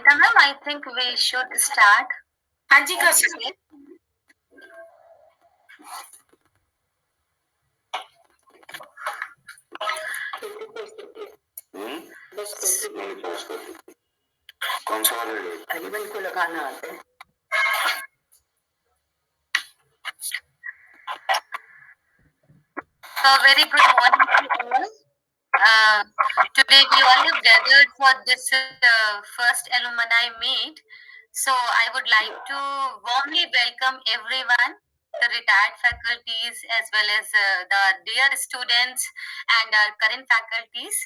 Anita ma'am, I think we should start. हाँ जी, कर सकते हैं। कौन सा वाला है? अरे भाई को लगाना आता है। So very good morning to all. Today we all have gathered for this first alumni meet. So I would like to warmly welcome everyone, the retired faculties as well as the dear students and our current faculties.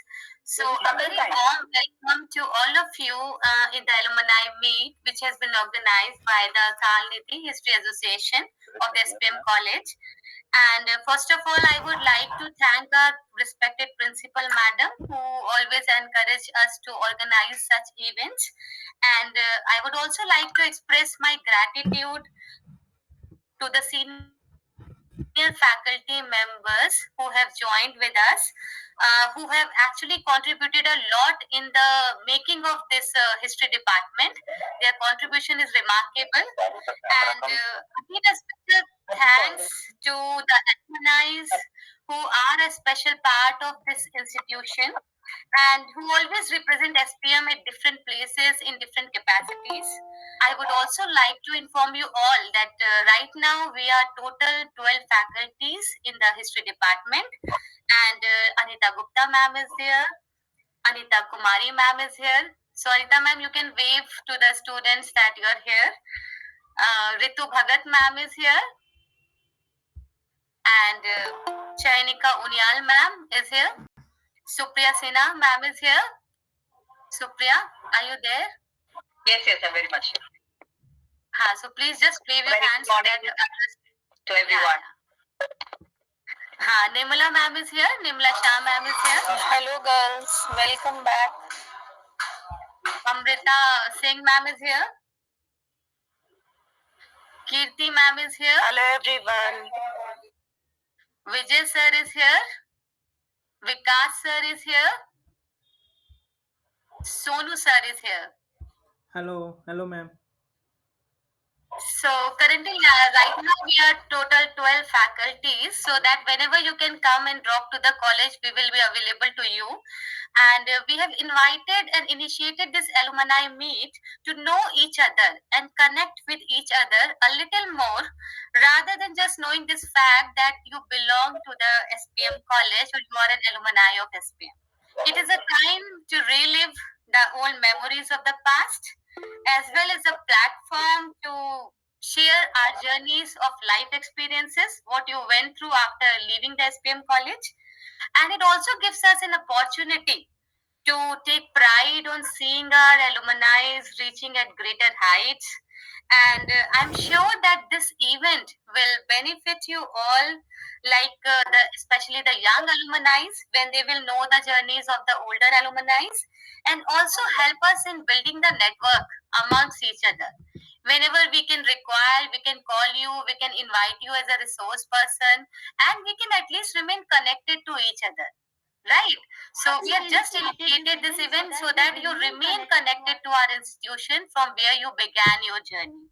So a very warm welcome to all of you in the alumni meet, which has been organized by the Kalniti History Association of the SPM College. And first of all, I would like to thank our respected principal madam who always encourage us to organize such events. And I would also like to express my gratitude to the senior faculty members who have joined with us, who have actually contributed a lot in the making of this history department. Their contribution is remarkable. And I need a special thanks to the alumni who are a special part of this institution and who always represent SPM at different places in different capacities. I would also like to inform you all that right now we are total 12 faculties in the history department, and Anita Gupta ma'am is here, Anita Kumari ma'am is here. So Anita ma'am, you can wave to the students that you are here. Ritu Bhagat ma'am is here, and Chainika Unyal ma'am is here. Supriya Sinha ma'am is here. Supriya, are you there? Yes, I'm very much. So please just wave your Very hands good so morning that to everyone. Nimala ma'am is here. Nimla Shah ma'am is here. Hello girls, welcome back. Amrita Singh ma'am is here. Kirti ma'am is here. Hello everyone. Vijay sir is here. Vikas sir is here. Sonu sir is here. Hello ma'am. So currently, right now we are total 12 faculties, so that whenever you can come and drop to the college, we will be available to you. And we have invited and initiated this alumni meet to know each other and connect with each other a little more, rather than just knowing this fact that you belong to the SPM college or you are an alumni of SPM. It is a time to relive the old memories of the past, as well as a platform to share our journeys of life experiences, what you went through after leaving the SPM college. And it also gives us an opportunity to take pride on seeing our alumni reaching at greater heights. And I'm sure that this event will benefit you all, like especially the young alumni, when they will know the journeys of the older alumni, and also help us in building the network amongst each other. Whenever we can require, we can call you, we can invite you as a resource person, and we can at least remain connected to each other. Right. So we have just initiated this event so that you remain connected to our institution from where you began your journey.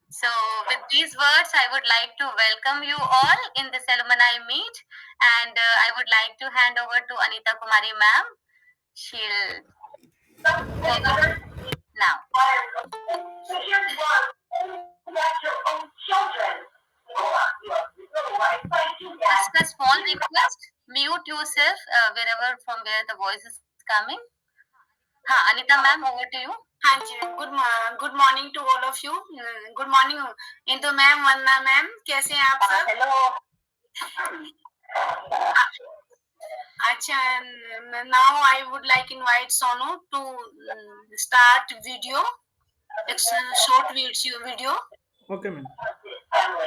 So with these words, I would like to welcome you all in this alumni meet, and I would like to hand over to Anita Kumari ma'am. She'll now. Just a small request, mute yourself wherever from where the voice is coming. Anita ma'am, over to you. हाँ जी, good morning to all of you. Good morning Indu ma'am, Vandana ma'am, कैसे हैं आप सब? Hello. अच्छा, now I would like invite Sonu to start video, short video. Okay ma'am. Hello.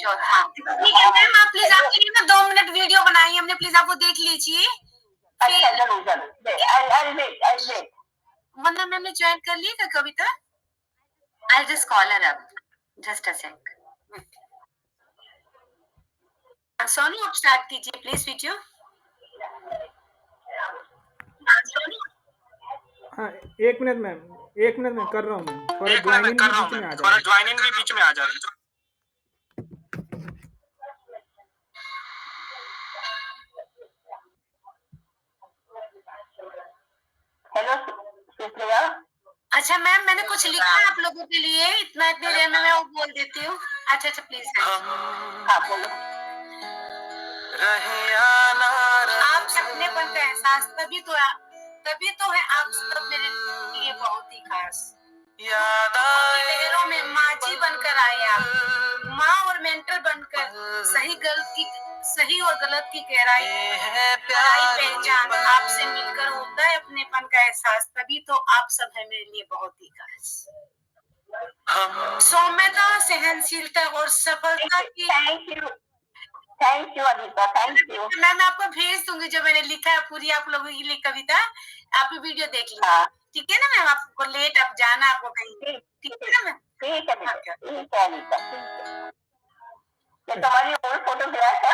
Sure. ठीक है ma'am, आप please आपके लिए ना 2 मिनट वीडियो बनाई हमने, प्लीज आप वो देख लीजिए। अच्छा, जरूर। I'll wait. वंदना मैम ने ज्वाइन कर ली क्या कविता? I'll just call her up. Just a sec. Sonu आप स्टार्ट कीजिए प्लीज वीडियो। हाँ, 1 मिनट मैम, 1 मिनट मैं कर रहा हूँ मैम। थोड़ा ज्वाइनिंग भी बीच में आ थोड़ा जाएगा। ज्वाइनिंग भी बीच में आ जा रही है। हेलो सुप्रिया। अच्छा मैम मैंने कुछ लिखा है आप लोगों के लिए, इतनी देर में मैं वो बोल देती हूँ। अच्छा प्लीज। हाँ बोलो। आप अपनेपन का एहसास तभी तो है आप सब मेरे लिए बहुत ही खास। लहरों में माझी बनकर आए आप, माँ और मेंटर बनकर सही और गलत की गहराई पहचान आपसे मिलकर होता है अपनेपन का एहसास, तभी तो आप सब है मेरे लिए बहुत ही खास। सौम्यता, सहनशीलता और सफलता की। Thank you Anita, thank you. मैं आपको भेज दूंगी जो मैंने लिखा है पूरी आप लोगों के लिए कविता, आप वीडियो देख लीजिए। हाँ। ठीक है ना मैम, आपको लेट आप जाना आपको कहीं, ठीक है ना मैम? ठीक है अनीता, ठीक है अनीता, ठीक है। ये तुम्हारी ओल्ड फोटोग्राफ है?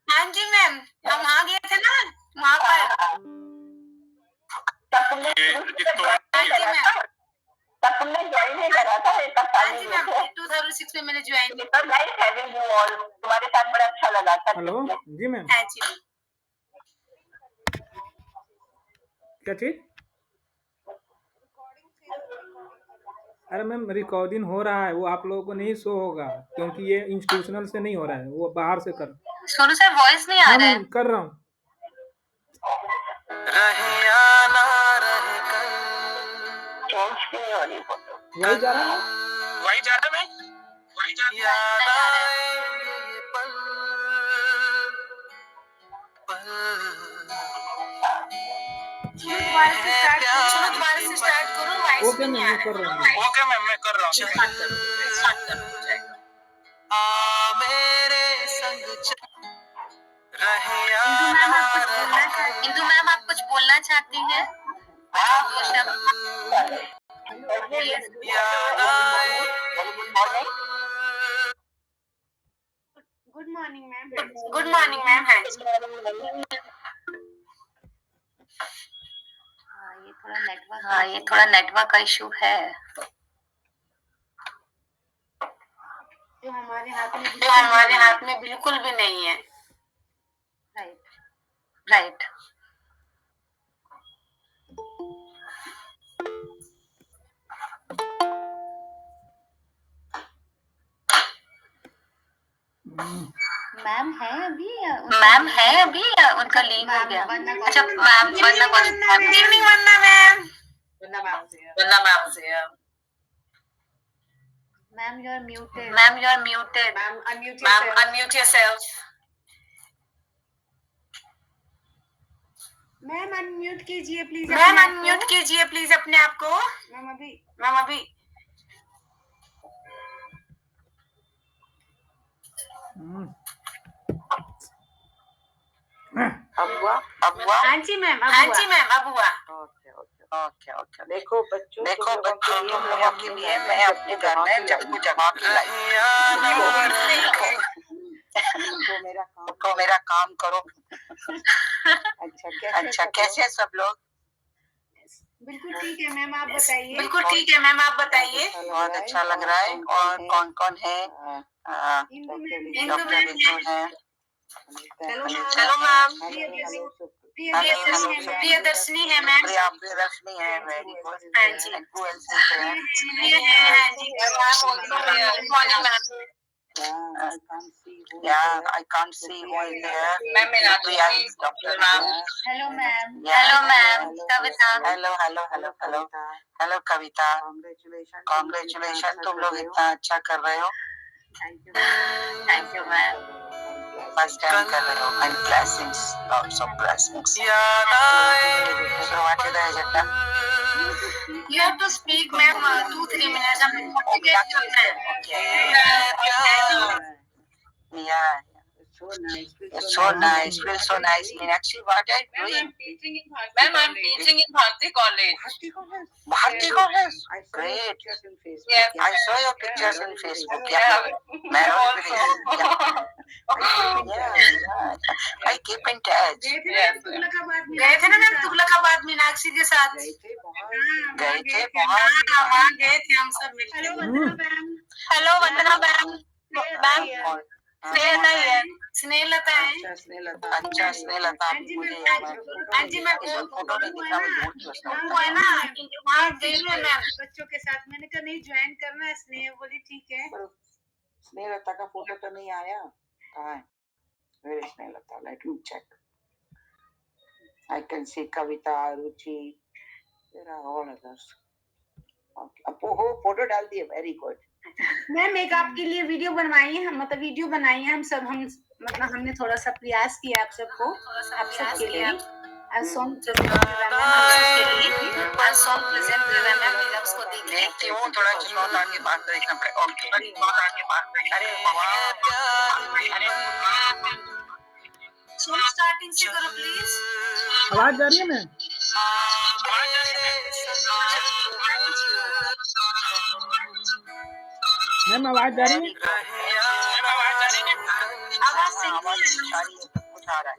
हाँ जी मैम, हम वहाँ गए थे ना, वहाँ पर। तब तुमने ज्वाइन नहीं करा था? हाँ जी मैम, 2006 में मैंने ज्वाइन किया। तुम्हारे साथ बड़ा अच्छा लगा था। हेलो जी मैम, हाँ जी। क्या चीज? अरे मैम रिकॉर्डिंग हो रहा है, वो आप लोगों को नहीं शो होगा क्योंकि ये इंस्टीट्यूशनल से नहीं हो रहा है, वो बाहर से कर। सोनू सर वॉइस नहीं आ हाँ रहा है। मैम कर रहा हूँ। चेंज क्यों नहीं हो रही फोटो? वही जा रहा है। वही जा रहा मैं, वही जा रहा। दोबारा से स्टार्ट करो, वॉइस ओके मैम मैं कर रहा हूँ। ओके मैम मैं कर रहा हूँ। इंदु मैम आप कुछ बोलना चाहती हैं? दो शब्द। Good morning ma'am. Good morning ma'am. हाँ जी। हाँ ये थोड़ा नेटवर्क का इशू है। जो हमारे हाथ में बिल्कुल भी नहीं है। राइट। मैम है अभी या उनका लीव हो गया? अच्छा मैम वरना good evening Vandana ma'am. Vandana ma'am से ma'am you are muted. Ma'am unmute yourself. Ma'am unmute कीजिए प्लीज। मैम अनम्यूट कीजिए प्लीज अपने आप को। मैम अभी अब हुआ। हाँ जी मैम अब हुआ। ओके। देखो बच्चों तुम लोगों के लिए मैं अपने घर में चक्कू जमा के लाई। तो मेरा काम करो। अच्छा कैसे सब लोग? बिल्कुल ठीक है मैम, आप बताइए। बिल्कुल ठीक है मैम, आप बताइए। बहुत अच्छा लग रहा है। और कौन कौन है? डॉक्टर विष्णु है। चलो मैम। प्रियदर्शनी है मैम। प्रियदर्शनी है। Very good. हाँ जी। हाँ जी। Yeah, I can't see who is there. Priya is doctor. Hello ma'am Kavita. Hello Kavita. Congratulation तुम लोग इतना अच्छा कर रहे हो। Thank you ma'am. First time कर रहे हो। And blessings, lots of blessings. So what is the agenda? You have to speak ma'am 2-3 minutes. Yeah. It's so nice. Feels so nice. Meenakshi, what are you doing? Ma'am, I'm teaching in Bharti College. Bharti College. Great. Yes. I saw your pictures on Facebook. Yeah. Also. Yeah. I keep in touch. Yes. गए थे ना ma'am Tughlakabad Meenakshi के साथ गए थे बहुत। वहाँ गए थे हम सब मिलकर। हेलो वंदना मैम मैम स्नेहलता ही है स्नेहलता है। अच्छा स्नेहलता मुझे हाँ जी मैम इसमें फोटो नहीं दिखा मैं भूल गया उसका। वो है ना वहाँ गई है मैम बच्चों के साथ। मैंने कहा नहीं ज्वाइन करना है। स्नेह बोली ठीक है। स्नेहलता का फोटो तो नहीं आया। कहाँ है? Where is Snehlata? Let me check. I can see Kavita, Ruchi. There are all others. Okay. अब वो फोटो डाल दिए। Very good. मैम एक आपके लिए वीडियो बनवाई है। हम मतलब वीडियो बनाई है हम सब। हम मतलब हमने थोड़ा सा प्रयास किया आप सबको आप सबके लिए सॉन्ग प्रेजेंट कर रहा है आज सॉन्ग प्रेजेंट कर रहा है मैम। उसको देखती हूँ थोड़ा चिल्लाता आगे बात देखना पड़ेगा। ओके। अरे सॉन्ग स्टार्टिंग से करो प्लीज। आवाज जा रही है मैम? मैम आवाज जा रही है? आवाज से कुछ आ रहा है।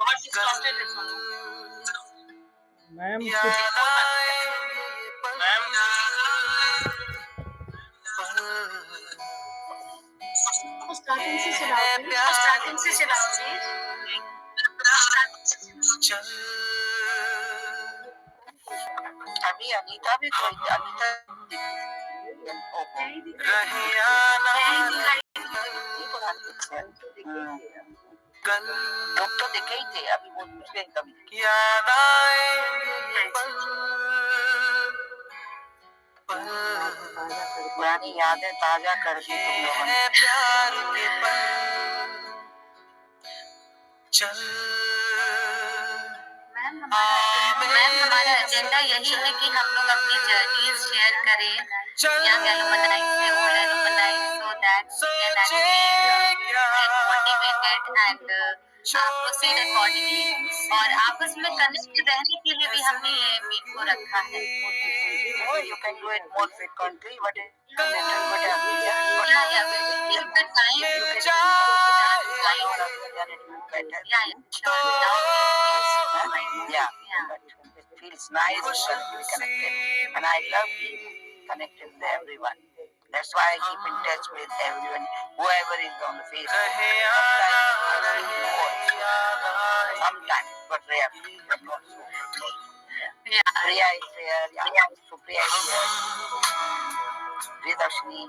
मैम स्टार्टिंग से चलाओ। स्टार्टिंग से चलाओ अभी अनीता भी कोई अनीता लोग तो दिखे ही थे। अभी वो दूसरे एकदम पुरानी यादें ताजा कर दी तुम लोगों ने। मैम हमारा एजेंडा यही है कि हम लोग अपनी जर्नीज शेयर करें young alumni से old alumni so that we can actually get motivated and proceed accordingly और आपस में कनेक्ट रहने के लिए भी हमने ये मीट को रखा है। Oh, you can do it more frequently, but Yeah, if the time you can yeah, sure. yeah, but it feels nice because we connected, and I love being connected with everyone. That's why I keep in touch with everyone, whoever is on the Facebook. Sometimes, but rare, but not so. Priya is there, Supriya is there, Ridashni.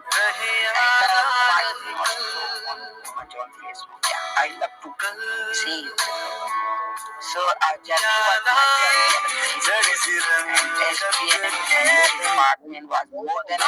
Much on Facebook. Yeah, I love to see you. So I just department was more than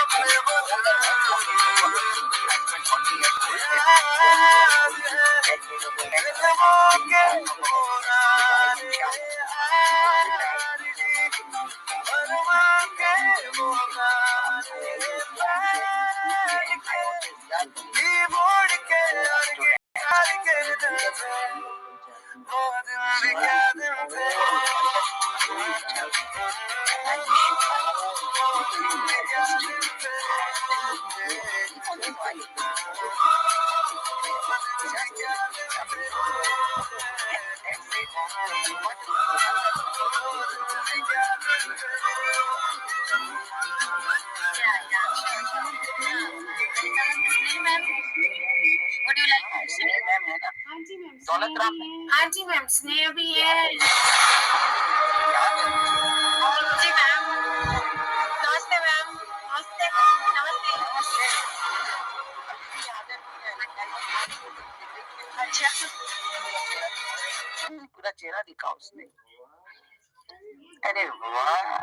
Would you like to share? हाँ जी ma'am. Daulat Ram हाँ जी ma'am स्नेह भी है। जी ma'am नमस्ते ma'am. नमस्ते नमस्ते। अच्छा पूरा चेहरा दिखा उसने। अरे वाह,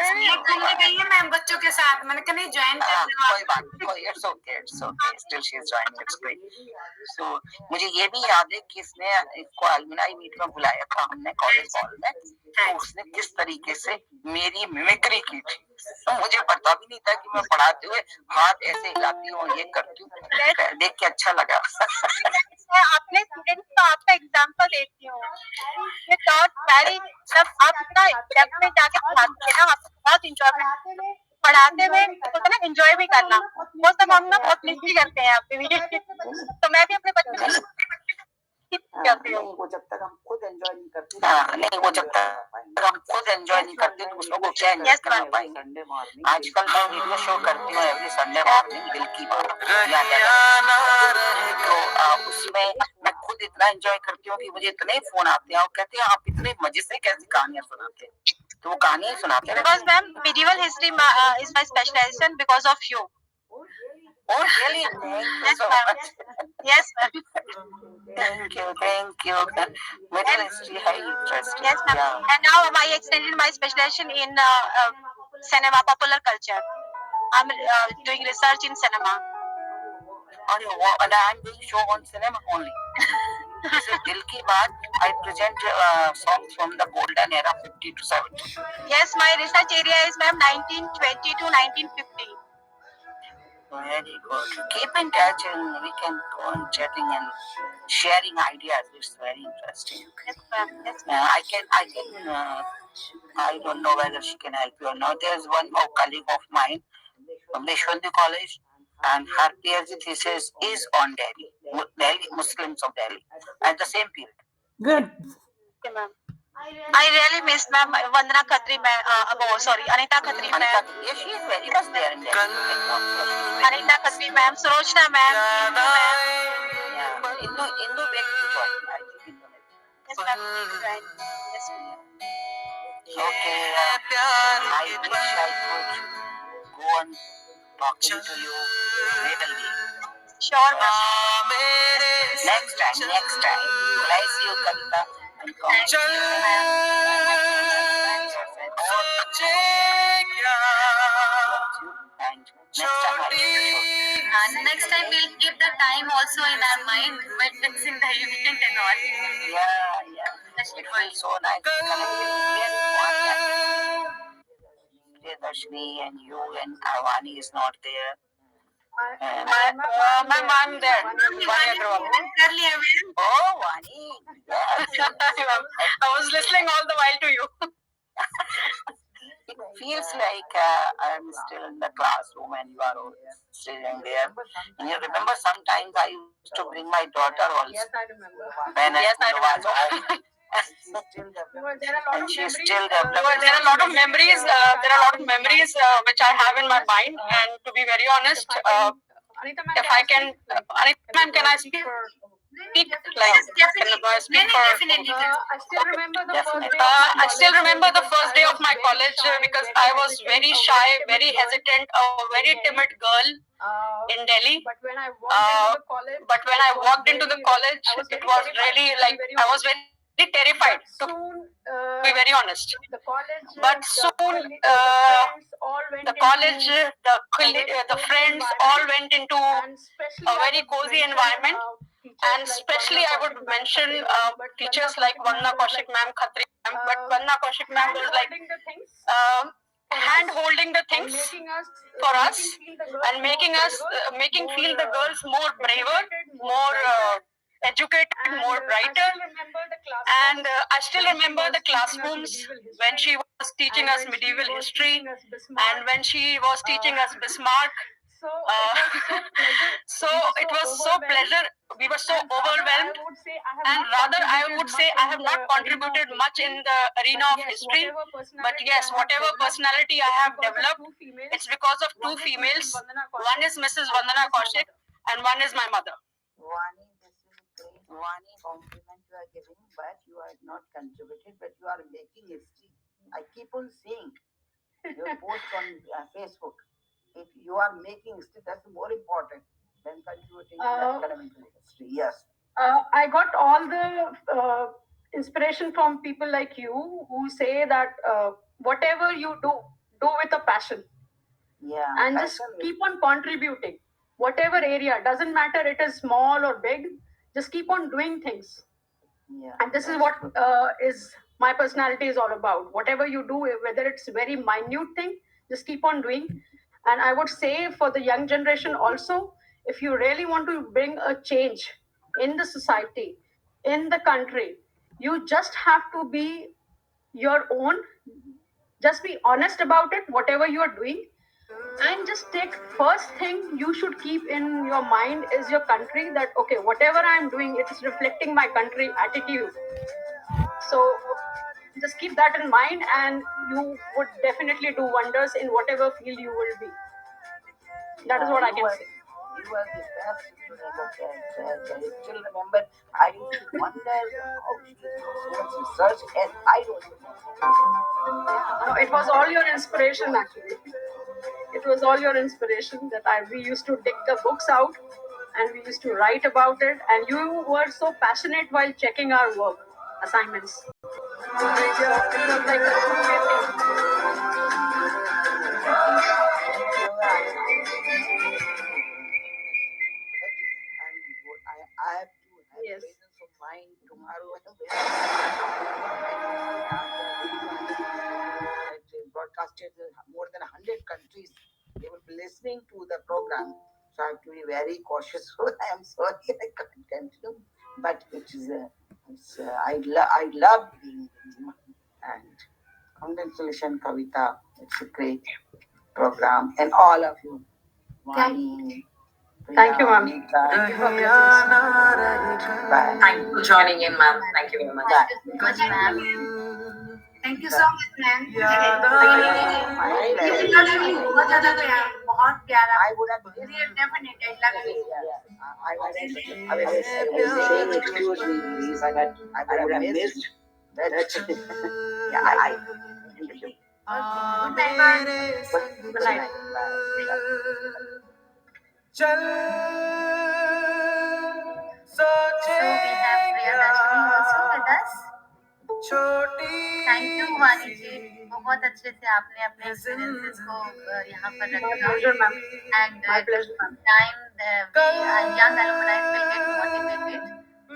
एक घूमने गई है मैम बच्चों के साथ, मैंने कहा नहीं ज्वाइन कर लो कोई बात नहीं, कोई it's okay, still she is joining, it's great. So मुझे ये भी याद है कि इसने इसको अलुमनाई मीट में बुलाया था हमने कॉलेज हॉल में, तो उसने किस तरीके से मेरी मिमिक्री की थी, तो मुझे पता भी नहीं था कि मैं पढ़ाते हुए हाथ ऐसे हिलाती हूँ, ये करती हूँ, देख के अच्छा लगा। अपने स्टूडेंट्स को आपका एग्जांपल देती हूँ, ये टॉट वेरी, जब आप इतना डेप्थ में जाके पढ़ाते हैं ना, आपको बहुत इंजॉयमेंट पढ़ाते हुए होता है ना, एंजॉय भी करना, वो सब हम ना बहुत मिस भी करते हैं आपके वीडियो। तो मैं भी अपने बच्चों को करती हूँ। वो जब तक हम खुद एंजॉय नहीं करते, नहीं वो जब तक हम खुद एंजॉय नहीं करते तो दूसरों को क्या एंजॉय कर पाएंगे। संडे मॉर्निंग आजकल मैं वीडियो शो करती हूँ एवरी संडे मॉर्निंग, दिल की बात, तो उसमें मैं खुद इतना एंजॉय करती हूँ कि मुझे इतने फोन आते हैं और कहते हैं आप इतने मजे से कैसी कहानियां सुनाते हैं, तो वो कहानियां सुनाते हैं। Because ma'am, medieval history is my specialization because of you. Oh really? Thank you so much. Yes, ma'am. Thank you. Middle history है interesting. Yes, ma'am. Yeah. And now I extended my specialization in cinema, popular culture. I'm doing research in cinema. And I'm doing show on cinema only. This is Dil Ki Baat. I present songs from the golden era 50 to 70. Yes, my research area is ma'am 1920 to 1950. Very good. Keep in touch and we can go on chatting and sharing ideas. It's very interesting. Yes, ma'am. Yes, I don't know whether she can help you or not. There's one more colleague of mine from Deshwandi College, and her PhD thesis is on Delhi, Muslims of Delhi, at the same period. Good. okay, ma'am. I really miss ma'am Vandana Khatri, Anita Khatri ma'am. Yeah, she is very much there in Delhi. Anita Khatri ma'am, Surochna ma'am, Indu ma'am. Yeah, Indu begs to join. I think Indu begs. Yes, ma'am. Right. Yes, ma'am. Okay, I wish I could go on talking to you readily. Sure, ma'am. Next time. Bless you, Kavita. And Next time we'll keep the time also in our mind when fixing the event and all. Yeah. It feels so nice to connect with Priyadashni and you, and Avani is not there. Ma'am, I'm there. Oh, Vani. Yes. I was listening all the while to you. It feels like I'm still in the classroom and you are sitting there. And you remember sometimes I used to bring my daughter also. Yes, I remember. When Yes, I was remember. and she's still developing. There are a lot of memories. Which I have in my mind. And to be very honest, Anita if I can, Anita ma'am, can I speak? Speak like, can I speak for? I still remember the first day. I still remember the first day of my college because I was very shy, very hesitant, a very timid girl in Delhi. But when I walked into the college, it was really like I was very terrified, to be very honest. But soon, the college, the friends all went into a very cozy environment. And especially I would mention teachers like Vandana Kaushik ma'am, Khatri ma'am. But Vandana Kaushik ma'am was like hand holding the things for us and making feel the girls more braver, more educated, more brighter. And I still remember the classrooms when she was teaching us medieval history and when she was teaching us Bismarck. So it was so pleasure. We were so overwhelmed, and rather I would say I have not contributed much in the arena of history. But yes, whatever personality I have developed, it's because of two females. One is Mrs. Vandana Kaushik, and one is my mother. Vani, this is great. Vani, compliment you are giving, but you are not contributed, but you are making history. I keep on seeing your posts on Facebook. If you are making history, that's more important than contributing to academic history. Yes. I got all the inspiration from people like you who say that whatever you do with a passion. Yeah. And just keep on contributing. Whatever area, doesn't matter it is small or big, just keep on doing things. Yeah. And this is what is my personality is all about. Whatever you do, whether it's very minute thing, just keep on doing. And I would say for the young generation also, if you really want to bring a change in the society, in the country, you just have to be your own. Just be honest about it, whatever you are doing, and just take first thing you should keep in your mind is your country, that okay, whatever I'm doing, it is reflecting my country attitude. So just keep that in mind and you would definitely do wonders in whatever field you will be. That is what I can say. You were the best student of that. I still remember, I used to wonder how she did so much research, and I don't know. No, it was all your inspiration actually. It was all your inspiration that we used to dig the books out and we used to write about it, and you were so passionate while checking our work assignments. So it was like a two-way thing. I have to have Yes. presence of mind tomorrow. Broadcasted more than 100 countries. They will be listening to the program. So I have to be very cautious. I am sorry I can't continue. But it is I love being with you. And congratulations, Kavita. It's a great program. And all of you. Vani, Thank you, ma'am. Anita. Thank you for blessings. Bye. Thank you for joining in, ma'am. Thank you very much. Thank you so much, ma'am. Thank you so much, ma'am. बहुत ज़्यादा प्यार, बहुत प्यारा. I would have Definitely, I love you. I was saying, excuse me, please. I would have missed that. Yeah, I thank you. Good night, ma'am. Good night. So we have Priyadashini also with us. Thank you, Vani जी. बहुत अच्छे से आपने अपने experiences को यहाँ पर My रखा. pleasure, ma'am. And My pleasure, ma'am. time we young alumni will get motivated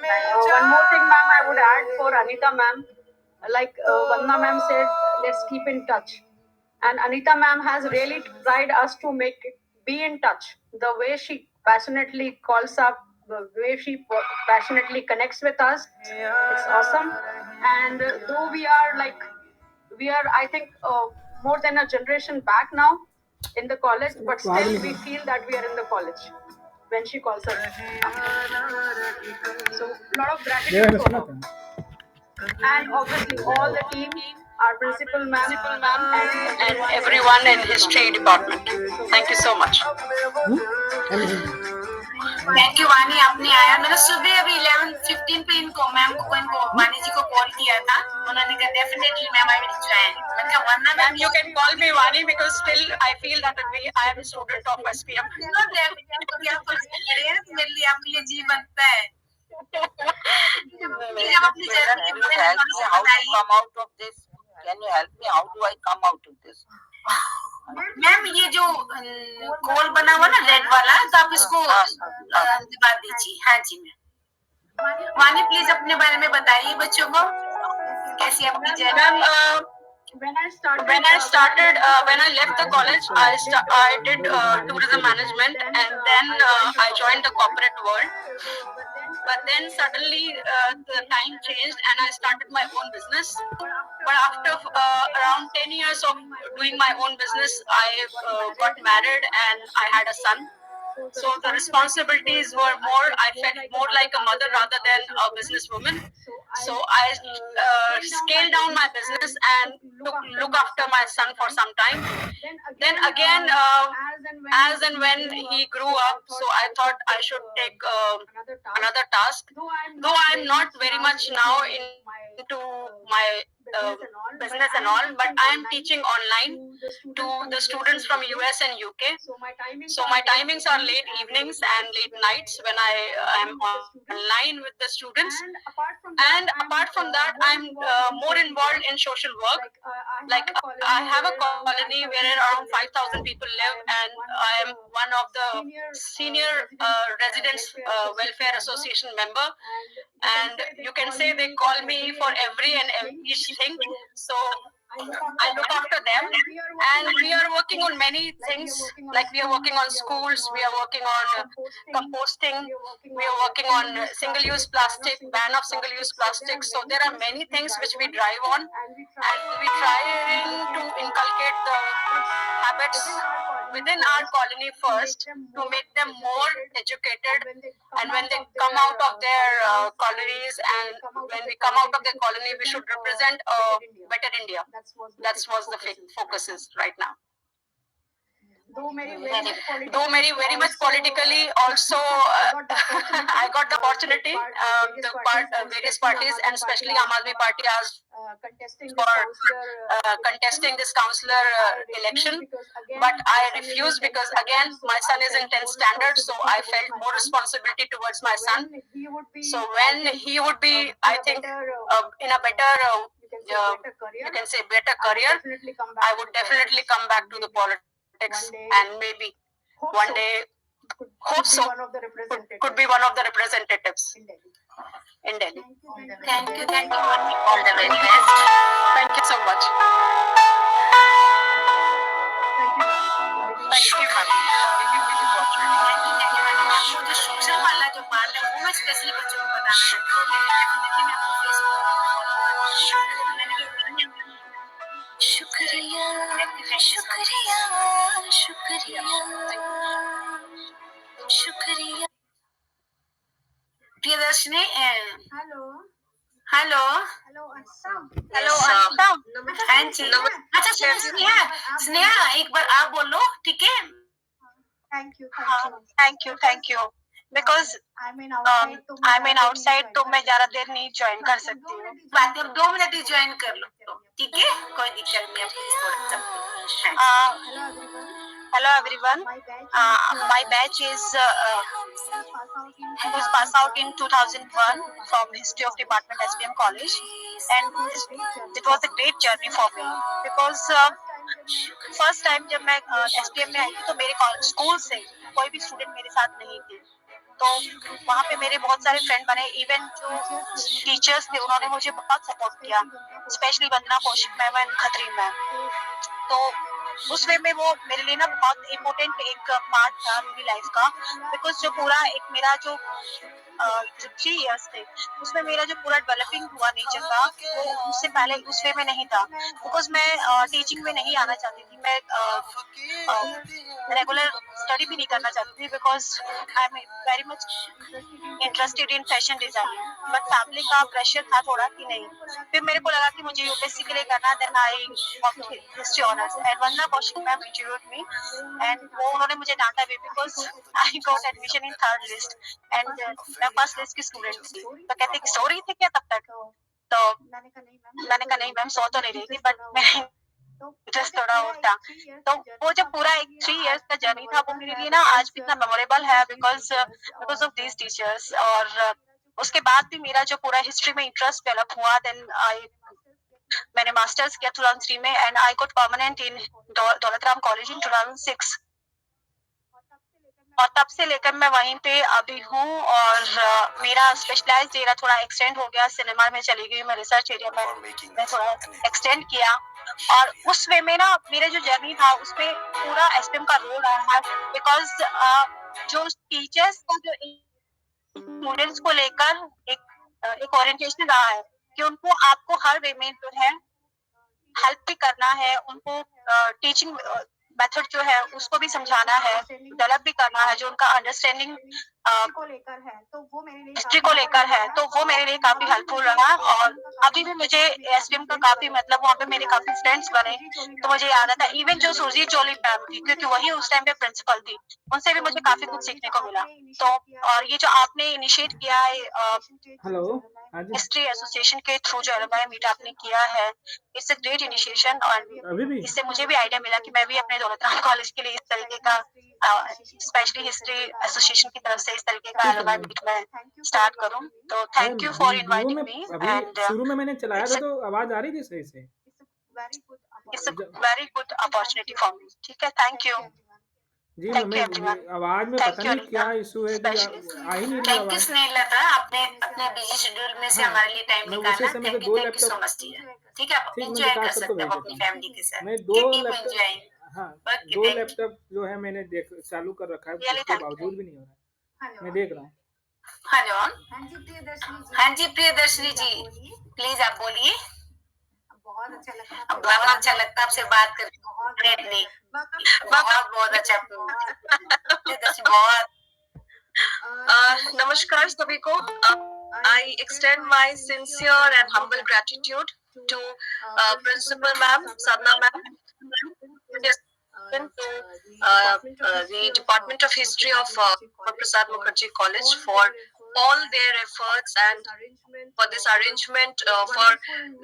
by One more thing, ma'am, I would add for Anita, ma'am. Like Vandana, ma'am said, let's keep in touch. And Anita, ma'am, has really tried us to be in touch. The way she passionately calls up, the way she passionately connects with us, it's awesome. And though we are, I think, more than a generation back now in the college, but still we feel that we are in the college when she calls us. So, a lot of ये gratitude for सुना her. था And obviously all the team, our principal ma'am, and everyone in history department. Thank you so much. Thank you वानी, आपने आया. मैंने सुबह अभी 11:15 पे इनको वानी जी को कॉल किया था. उन्होंने कहा definitely ma'am I will join. मैंने कहा वरना ma'am you can call me Vani because still I feel that I am student of SPM. No definitely आप मेरे लिए आपके लिए जी बनता है. जब अपनी जर्नी के बारे में How to come out of this? Can you help me? How do I come out of this? Ma'am ये जो कोल बना हुआ ना रेड वाला, तो आप इसको दबा दीजिए. हाँ जी मैम. वानी प्लीज अपने बारे में बताइए बच्चों को कैसी अपनी journey. When I left the college, I did tourism management, and then I joined the corporate world. But then suddenly the time changed and I started my own business. But after around 10 years of doing my own business, I got married and I had a son. So the responsibilities were more, I felt more like a mother rather than a businesswoman. So I scaled down my business and look after my son for some time. Then again, as and when he grew up, so I thought I should take another task. Though I'm not very much now into my business and all, but I am teaching online. to the students from US and UK. So my timings are late evenings and late nights when I am online with the students. And apart from that, I'm more involved in social work. Like I have a colony where around 5,000 people live, and I am one of the senior residents welfare association member. And you can say they call me for every and each thing. So I look after them, and we are working on many things. Like we are working on schools, we are working on composting, we are working on single-use plastic, ban of single-use plastic. So there are many things which we drive on, and we try to inculcate the habits within our colony first to make them more educated. And when they come out of their colonies, and when we come out of the colony, we should represent a better India. That was the focus is right now. Though very much politically also, I got the opportunity. Various parties, and especially Aam Aadmi Party, asked for contesting this councillor election, but I refused because again my son is in 10th standard, so I felt more responsibility towards my son. So when he would be, I think, in a better, you can say better career, I would definitely come back to the politics, and maybe one day, hope so, could be one of the representatives in Delhi. Thank you. All the very best. Thank you so much. Thank you, आपको जो social वाला जो part है वो मैं specially बच्चों को बताना चाहती हूँ। डेफिनेटली मैं आपको शुक्रिया प्रियदर्शनी। हेलो हाँ जी। अच्छा स्नेहा एक बार आप बोलो, ठीक है? Thank you because I mean outside तो मैं ज्यादा देर नहीं ज्वाइन कर सकती हूँ। बात 2 मिनट ही ज्वाइन कर लो, ठीक है? कोई दिक्कत नहीं है। Hello everyone. My batch was passed out in 2001 from History of Department SPM College, and it was a great journey for me because first time जब मैं SPM में आई थी तो मेरे स्कूल से कोई भी स्टूडेंट मेरे साथ नहीं थी, तो वहाँ पे मेरे बहुत सारे फ्रेंड बने। इवन जो टीचर्स थे उन्होंने मुझे बहुत सपोर्ट किया, specially Vandana Kaushik ma'am and Khatri ma'am. तो उस वे में वो मेरे लिए ना बहुत इम्पोर्टेंट एक पार्ट था मेरी लाइफ का, बिकॉज जो पूरा एक मेरा जो 3 इयर्स थे उसमें मेरा जो पूरा डेवलपिंग हुआ नेचर का वो उससे पहले उस वे में नहीं था। बिकॉज मैं टीचिंग में नहीं आना चाहती थी, मैं रेगुलर स्टडी भी नहीं करना चाहती थी, because I am very much interested in fashion designing, but family का प्रेशर था थोड़ा कि नहीं। फिर मेरे को लगा कि मुझे यूपीएससी के लिए करना, then I history honours and Vandana Kaushik ma'am interviewed me, and वो उन्होंने मुझे डांटा भी because I got admission in 3rd list and मैं फर्स्ट लिस्ट की स्टूडेंट थी। तो कहते कि सो रही थी क्या तब तक? तो मैंने कहा नहीं मैम सो तो नहीं रही थी, बट मैं इंटरेस्ट थोड़ा और था। तो वो जो पूरा एक 3 इयर्स का जर्नी था वो मेरे लिए ना आज भी इतना मेमोरेबल है बिकॉज ऑफ दीज टीचर्स। और उसके बाद भी मेरा जो पूरा हिस्ट्री में इंटरेस्ट डेवलप हुआ, देन मैंने मास्टर्स किया 2003 में and I got permanent in Daulat Ram college in 2006, और तब से लेकर मैं वहीं पे अभी हूँ। और मेरा स्पेशलाइज्ड एरिया थोड़ा एक्सटेंड हो गया, सिनेमा में चली गई मैं, रिसर्च एरिया में मैं थोड़ा एक्सटेंड किया। और उस वे में ना मेरा जो जर्नी था उसमें पूरा एसपीएम का रोल रहा है, बिकॉज जो टीचर्स का जो स्टूडेंट्स को लेकर एक ओरिएंटेशन रहा है कि उनको आपको हर वे में जो है हेल्प भी करना है, उनको टीचिंग मेथड जो है उसको भी समझाना है, डेवलप भी करना है, जो उनका अंडरस्टैंडिंग हिस्ट्री को लेकर है, तो वो मेरे लिए काफी हेल्पफुल रहा। और अभी भी मुझे एसपीएम का काफी मतलब वहाँ पे मेरे काफी फ्रेंड्स बने, तो मुझे याद आता है इवन जो सुरजीत जोली मैम थी, क्योंकि वही उस टाइम पे प्रिंसिपल थी, उनसे भी मुझे काफी कुछ सीखने को मिला। तो और ये जो आपने इनिशिएट किया है हेलो हाँ जी हिस्ट्री एसोसिएशन के थ्रू जो एलुमनाई मीट आपने किया है, इट्स अ ग्रेट इनिशिएशन और अभी भी इससे मुझे भी आइडिया मिला कि मैं भी अपने दौलतराम कॉलेज के लिए इस तरीके का स्पेशली हिस्ट्री एसोसिएशन की तरफ से इस तरीके का ठीक है एलुमनाई मैम। मीट में स्टार्ट करूं। तो thank ma'am you for video inviting में मी अभी एंड शुरू में मैंने चलाया था इट्स तो आवाज आ रही थी सही से। इट्स अ ज- very good opportunity for me. ठीक है, थैंक यू। जी थैंक यू मैं एवरीवन। आवाज में थैंक पता यू नहीं अनीता क्या इशू है कि आ ही नहीं रही थैंक यू आवाज। स्नेहलता, आपने अपने बिजी शेड्यूल में से हाँ हमारे लिए टाइम मैं उसी निकाला। समय से थैंक दो you so laptop much dear. ठीक है, आप ठीक मैं एंजॉय कर विकास सर को सकते भेज हो देता अपनी हूँ। फैमिली के साथ। मैं दो कीप लैपटॉप एंजॉयिंग। हाँ ओके, दो थैंक यू। लैपटॉप जो है मैंने देख चालू कर रखा है रियली उसके थैंक यू। बावजूद भी नहीं हो रहा है। मैं देख रहा हूँ। हेलो। हाँ जी प्रियदर्शनी जी, प्लीज आप बोलिए। बहुत अच्छा लगता है आपसे बात करके। ग्रेटली, बहुत बहुत अच्छा। प्रियदर्शनी बहुत। नमस्कार सभी को। I extend my sincere and humble gratitude to Principal Ma'am, Sadna Ma'am, to the Department of History of Prasad Mukherjee College for all their efforts and for this arrangement, for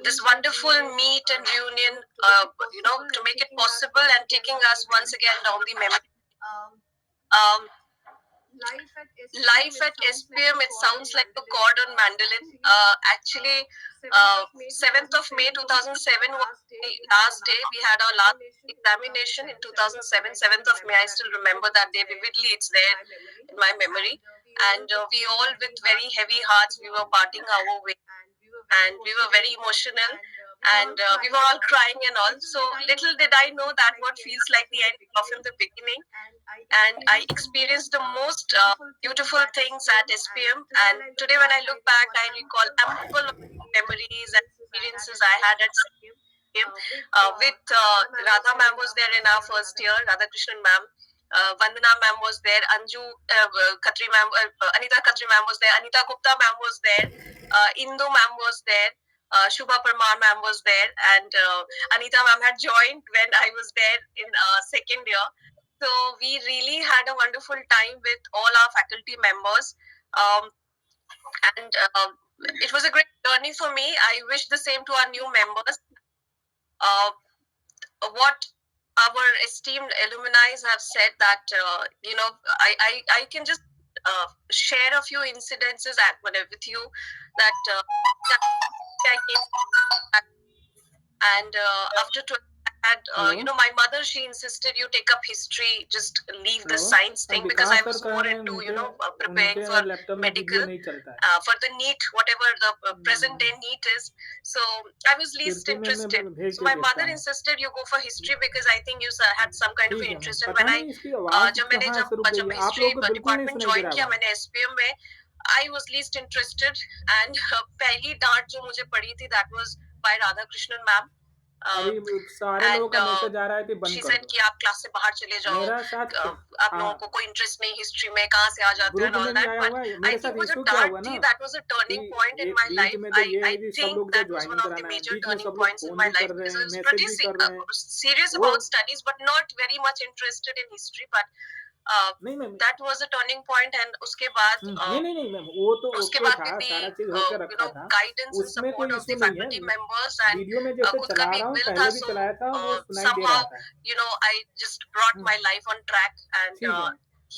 this wonderful meet and reunion, to make it possible and taking us once again down the memory. Um, Life at SPM, it sounds like a chord on mandolin. Actually, 7th of May 2007 was the last day. We had our last examination in 2007, 7th of May. I still remember that day vividly. It's there in my memory. And we all, with very heavy hearts, we were parting our way. And we were very emotional. And we were all crying and all. So little did I know that what feels like the end of in the beginning. And I experienced the most beautiful things at SPM. And today, when I look back, I recall ample memories and experiences I had at SPM. With Radha ma'am was there in our first year, Radha Krishnan ma'am. Vandana ma'am was there, Anju Khatri ma'am, Anita Khatri ma'am was there, Anita Gupta ma'am was there, Indu ma'am was there. Shubha Parmar ma'am was there, and Anita ma'am had joined when I was there in second year. So we really had a wonderful time with all our faculty members. Um, and it was a great journey for me. I wish the same to our new members. What our esteemed alumni have said that, I can just share a few incidences with you that, that I came back and after 12 I had, my mother, she insisted you take up history, just leave the science thing because I was more into, preparing for laptop में medical, video नहीं चलता है। for the NEET, whatever the present day NEET is. So I was least कीर्ति में interested. भेज So के my देखता mother हूँ। insisted you go for history because I think you had some kind of ठीक an है ma'am. interest. And पता when नहीं इसकी आवाज जब मैंने कहाँ से रुक गई जब है। आप हिस्ट्री लोगों को बिल्कुल नहीं डिपार्टमेंट सुनाई दे ज्वाइन रहा किया आवाज। मैंने SPM में, I was least interested and पहली डांट जो मुझे पड़ी थी that was by Radha Krishnan ma'am. अभी सारे लोगों का मैसेज आ रहा है कि बंद She कर said दो। कि आप क्लास से बाहर चले जाओ, मेरा साथ आप लोगों को कोई इंटरेस्ट नहीं हिस्ट्री में, कहाँ से आ जाते हो ग्रुप and all में भी that. आया But हुआ है। I मेरे think साथ वो जो इशू क्या डांट हुआ ना थी, that was a कि turning point in एक my बीच life. में तो ये I है कि सब think लोग को that was joining one of the कराना है। major बीच में turning सब लोग points in फोन my भी life कर रहे because I हैं, was मैसेज pretty भी कर रहे हैं। serious वो about studies, but not very much interested in history. But नहीं ma'am that was a turning point, and उसके बाद नहीं मैम वो तो उसके ओके बाद था, भी सारा चीज होकर रखा था। guidance and उसमें support कोई of इशू the नहीं है। faculty members and वीडियो में जैसे खुद का चला भी रहा एक हूँ, will पहले था, भी so चलाया था, वो सुनाई दे somehow रहा था। I just brought my life on track. And ठीक है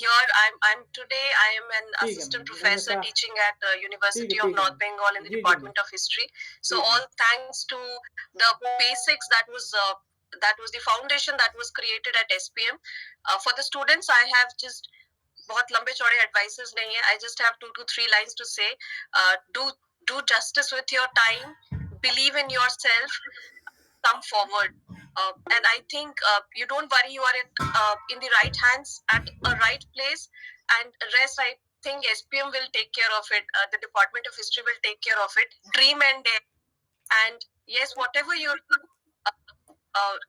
here I'm today I am an ठीक है assistant मैम। professor हमेशा teaching at University of ठीक है North ma'am. Bengal in the जी जी ma'am. Department of History. So ठीक है। all thanks to the basics that was the foundation that was created at SPM. For the students, I have just बहुत लंबे चौड़े advices नहीं है. I just have 2 to 3 lines to say. Do justice with your time. Believe in yourself. Come forward. And I think you don't worry, you are in the right hands at a right place, and rest I think SPM will take care of it. The Department of History will take care of it. Dream and dare. And yes, whatever you're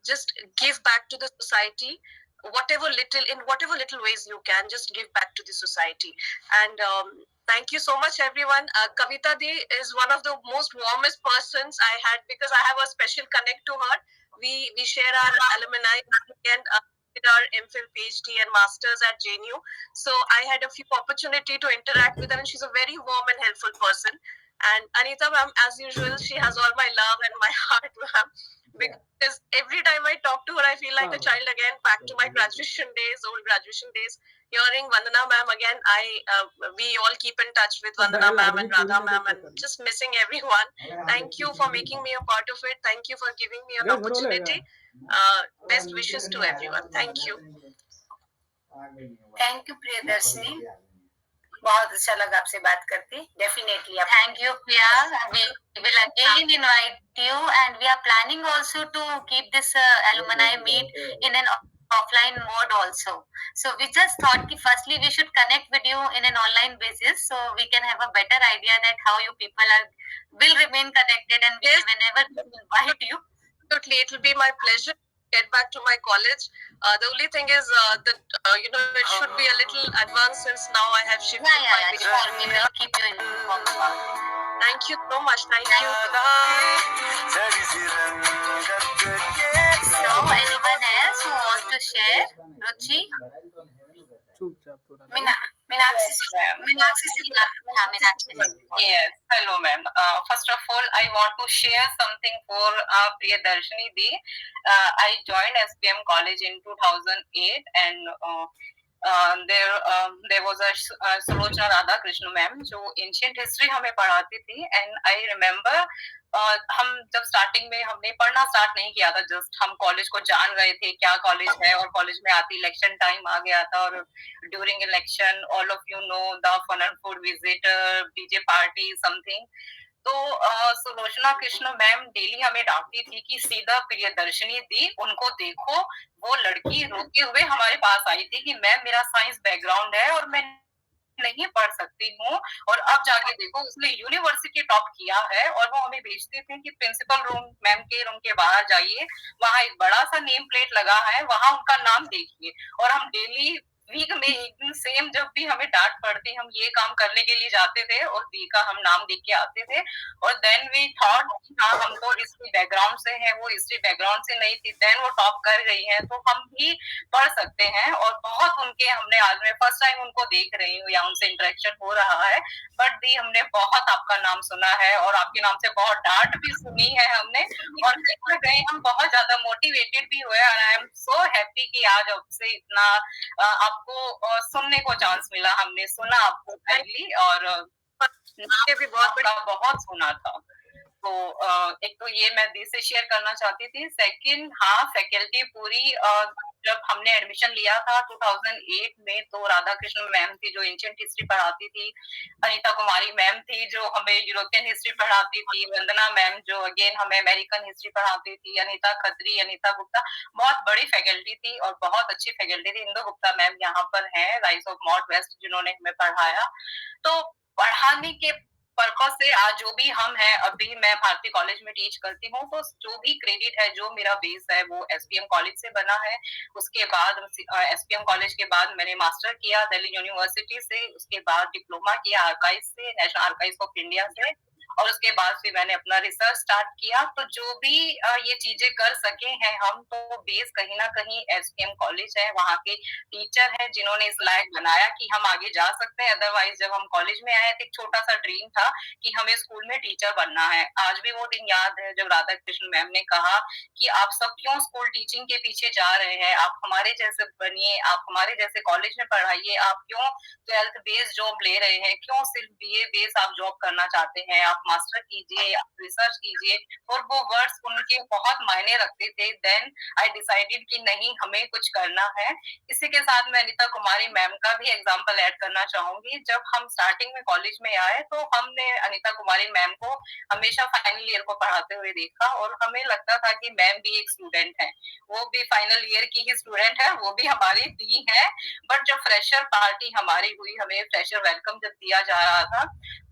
just give back to the society, in whatever little ways you can, just give back to the society. And thank you so much, everyone. Kavita Di is one of the most warmest persons I had because I have a special connect to her. We share our alumni and did our MPhil, PhD, and masters at JNU. So I had a few opportunity to interact with her, and she's a very warm and helpful person. And Anita ma'am, as usual, she has all my love and my heart, ma'am. Because every time I talk to her, I feel like a child again, back to my graduation days, old graduation days. Hearing Vandana ma'am again, we all keep in touch with Vandana ma'am and Radha ma'am, and just missing everyone. Thank you for making me a part of it. Thank you for giving me an opportunity. Best wishes to everyone. Thank you. Thank you Priyadarshini, बहुत अच्छा लगा आपसे बात करके. Definitely आप Thank you, Priya. We will again invite you, and we are planning also to keep this alumni meet in an offline mode also. So we just thought that firstly we should connect with you in an online basis, so we can have a better idea that how you people will remain connected, and Yes. whenever we invite you. Absolutely, it will be my pleasure to get back to my college. The only thing is that it should be a little advanced since now I have shifted my Yeah, video. sure. We will keep you informed about it. Thank you so much. Thank you. So anyone else who wants to share? Ruchi? चुपचाप थोड़ा मीनाक्षी सिंह. हाँ, Meenakshi. Yes, hello ma'am. First of all, I want to share something for Priyadarshini Di. I joined SPM College in 2008, and there was a Sulochana Radha Krishna ma'am जो ancient history हमें पढ़ाती थी, and I remember हम जब starting में हमने पढ़ना start नहीं किया था, जस्ट हम कॉलेज को जान रहे थे क्या कॉलेज है, और कॉलेज में आती इलेक्शन टाइम आ गया था, और during election all of you know the fun and food visitor DJ party something. तो सुलोचना कृष्ण मैम डेली हमें डांटती थी कि सीधा प्रियदर्शनी दी उनको देखो. वो लड़की रोते हुए हमारे पास आई थी कि मैम मेरा साइंस बैकग्राउंड है और मैं नहीं पढ़ सकती हूँ, और अब जाके देखो उसने यूनिवर्सिटी टॉप किया है. और वो हमें भेजते थे कि प्रिंसिपल रूम मैम के रूम के बाहर जाइए, वहाँ एक बड़ा सा नेम प्लेट लगा है, वहाँ उनका नाम देखिए. और हम डेली वीक में एक दिन सेम जब भी हमें डांट पड़ती हम ये काम करने के लिए जाते थे और दी का हम नाम देख के आते थे. और देन वी थॉट हाँ हम तो हिस्ट्री बैकग्राउंड से हैं, वो हिस्ट्री बैकग्राउंड से नहीं थी, देन वो टॉप कर रही है तो हम भी पढ़ सकते हैं. और बहुत उनके हमने आज मैं फर्स्ट टाइम उनको देख रही हूँ या उनसे इंटरेक्शन हो रहा है, बट दी हमने बहुत आपका नाम सुना है और आपके नाम से बहुत डांट भी सुनी है हमने, और कहीं ना कहीं हम बहुत ज्यादा मोटिवेटेड भी हुए. और आई एम सो हैप्पी कि आज आपसे इतना आपको सुनने को चांस मिला. हमने सुना आपको पहली, और नाम भी बहुत सुना था. तो एक तो ये मैं दी से शेयर करना चाहती थी. सेकंड, हाँ फैकल्टी पूरी जब हमने एडमिशन लिया था 2008 में, तो राधा कृष्ण मैम थी जो एंशिएंट हिस्ट्री पढ़ाती थी, अनीता कुमारी मैम थी जो हमें यूरोपियन हिस्ट्री पढ़ाती थी, वंदना मैम जो अगेन हमें अमेरिकन हिस्ट्री पढ़ाती थी, अनीता खत्री, अनीता गुप्ता, बहुत बड़ी फैकल्टी थी और बहुत अच्छी फैकल्टी थी. इंदु गुप्ता मैम यहाँ पर है, राइस ऑफ नॉर्थ वेस्ट, जिन्होंने हमें पढ़ाया. तो पढ़ाने के पर्पज से आज जो भी हम हैं, अभी मैं भारती कॉलेज में टीच करती हूँ, तो जो भी क्रेडिट है, जो मेरा बेस है, वो एसपीएम कॉलेज से बना है. उसके बाद एसपीएम कॉलेज के बाद मैंने मास्टर किया दिल्ली यूनिवर्सिटी से, उसके बाद डिप्लोमा किया आर्काइव से, नेशनल आर्काइव ऑफ इंडिया से, और उसके बाद फिर मैंने अपना रिसर्च स्टार्ट किया. तो जो भी ये चीजें कर सके हैं हम, तो बेस कहीं ना कहीं एसपीएम कॉलेज है, वहाँ के टीचर हैं जिन्होंने इस लायक बनाया कि हम आगे जा सकते हैं. अदरवाइज जब हम कॉलेज में आए थे, एक छोटा सा ड्रीम था कि हमें स्कूल में टीचर बनना है. आज भी वो दिन याद है जब राधा कृष्ण मैम ने कहा कि आप सब क्यों स्कूल टीचिंग के पीछे जा रहे हैं, आप हमारे जैसे बनिए, आप हमारे जैसे कॉलेज में पढ़ाइए, आप क्यों 12th बेस जॉब ले रहे हैं, क्यों सिर्फ बीए बेस आप जॉब करना चाहते हैं, आप मास्टर कीजिए, आप रिसर्च कीजिए. और वो वर्ड्स उनके बहुत मायने रखते थे. देन आई डिसाइडेड कि नहीं, हमें कुछ करना है. इसी के साथ मैं अनीता कुमारी मैम का भी एग्जांपल ऐड करना चाहूंगी. जब हम स्टार्टिंग में कॉलेज में आए, तो हमने अनीता कुमारी मैम को हमेशा फाइनल ईयर को पढ़ाते हुए देखा, और हमें लगता था कि मैम भी एक स्टूडेंट है, वो भी फाइनल ईयर की ही स्टूडेंट है, वो भी हमारी दी है. बट जब फ्रेशर पार्टी हमारी हुई, हमें फ्रेशर वेलकम जब दिया जा रहा था,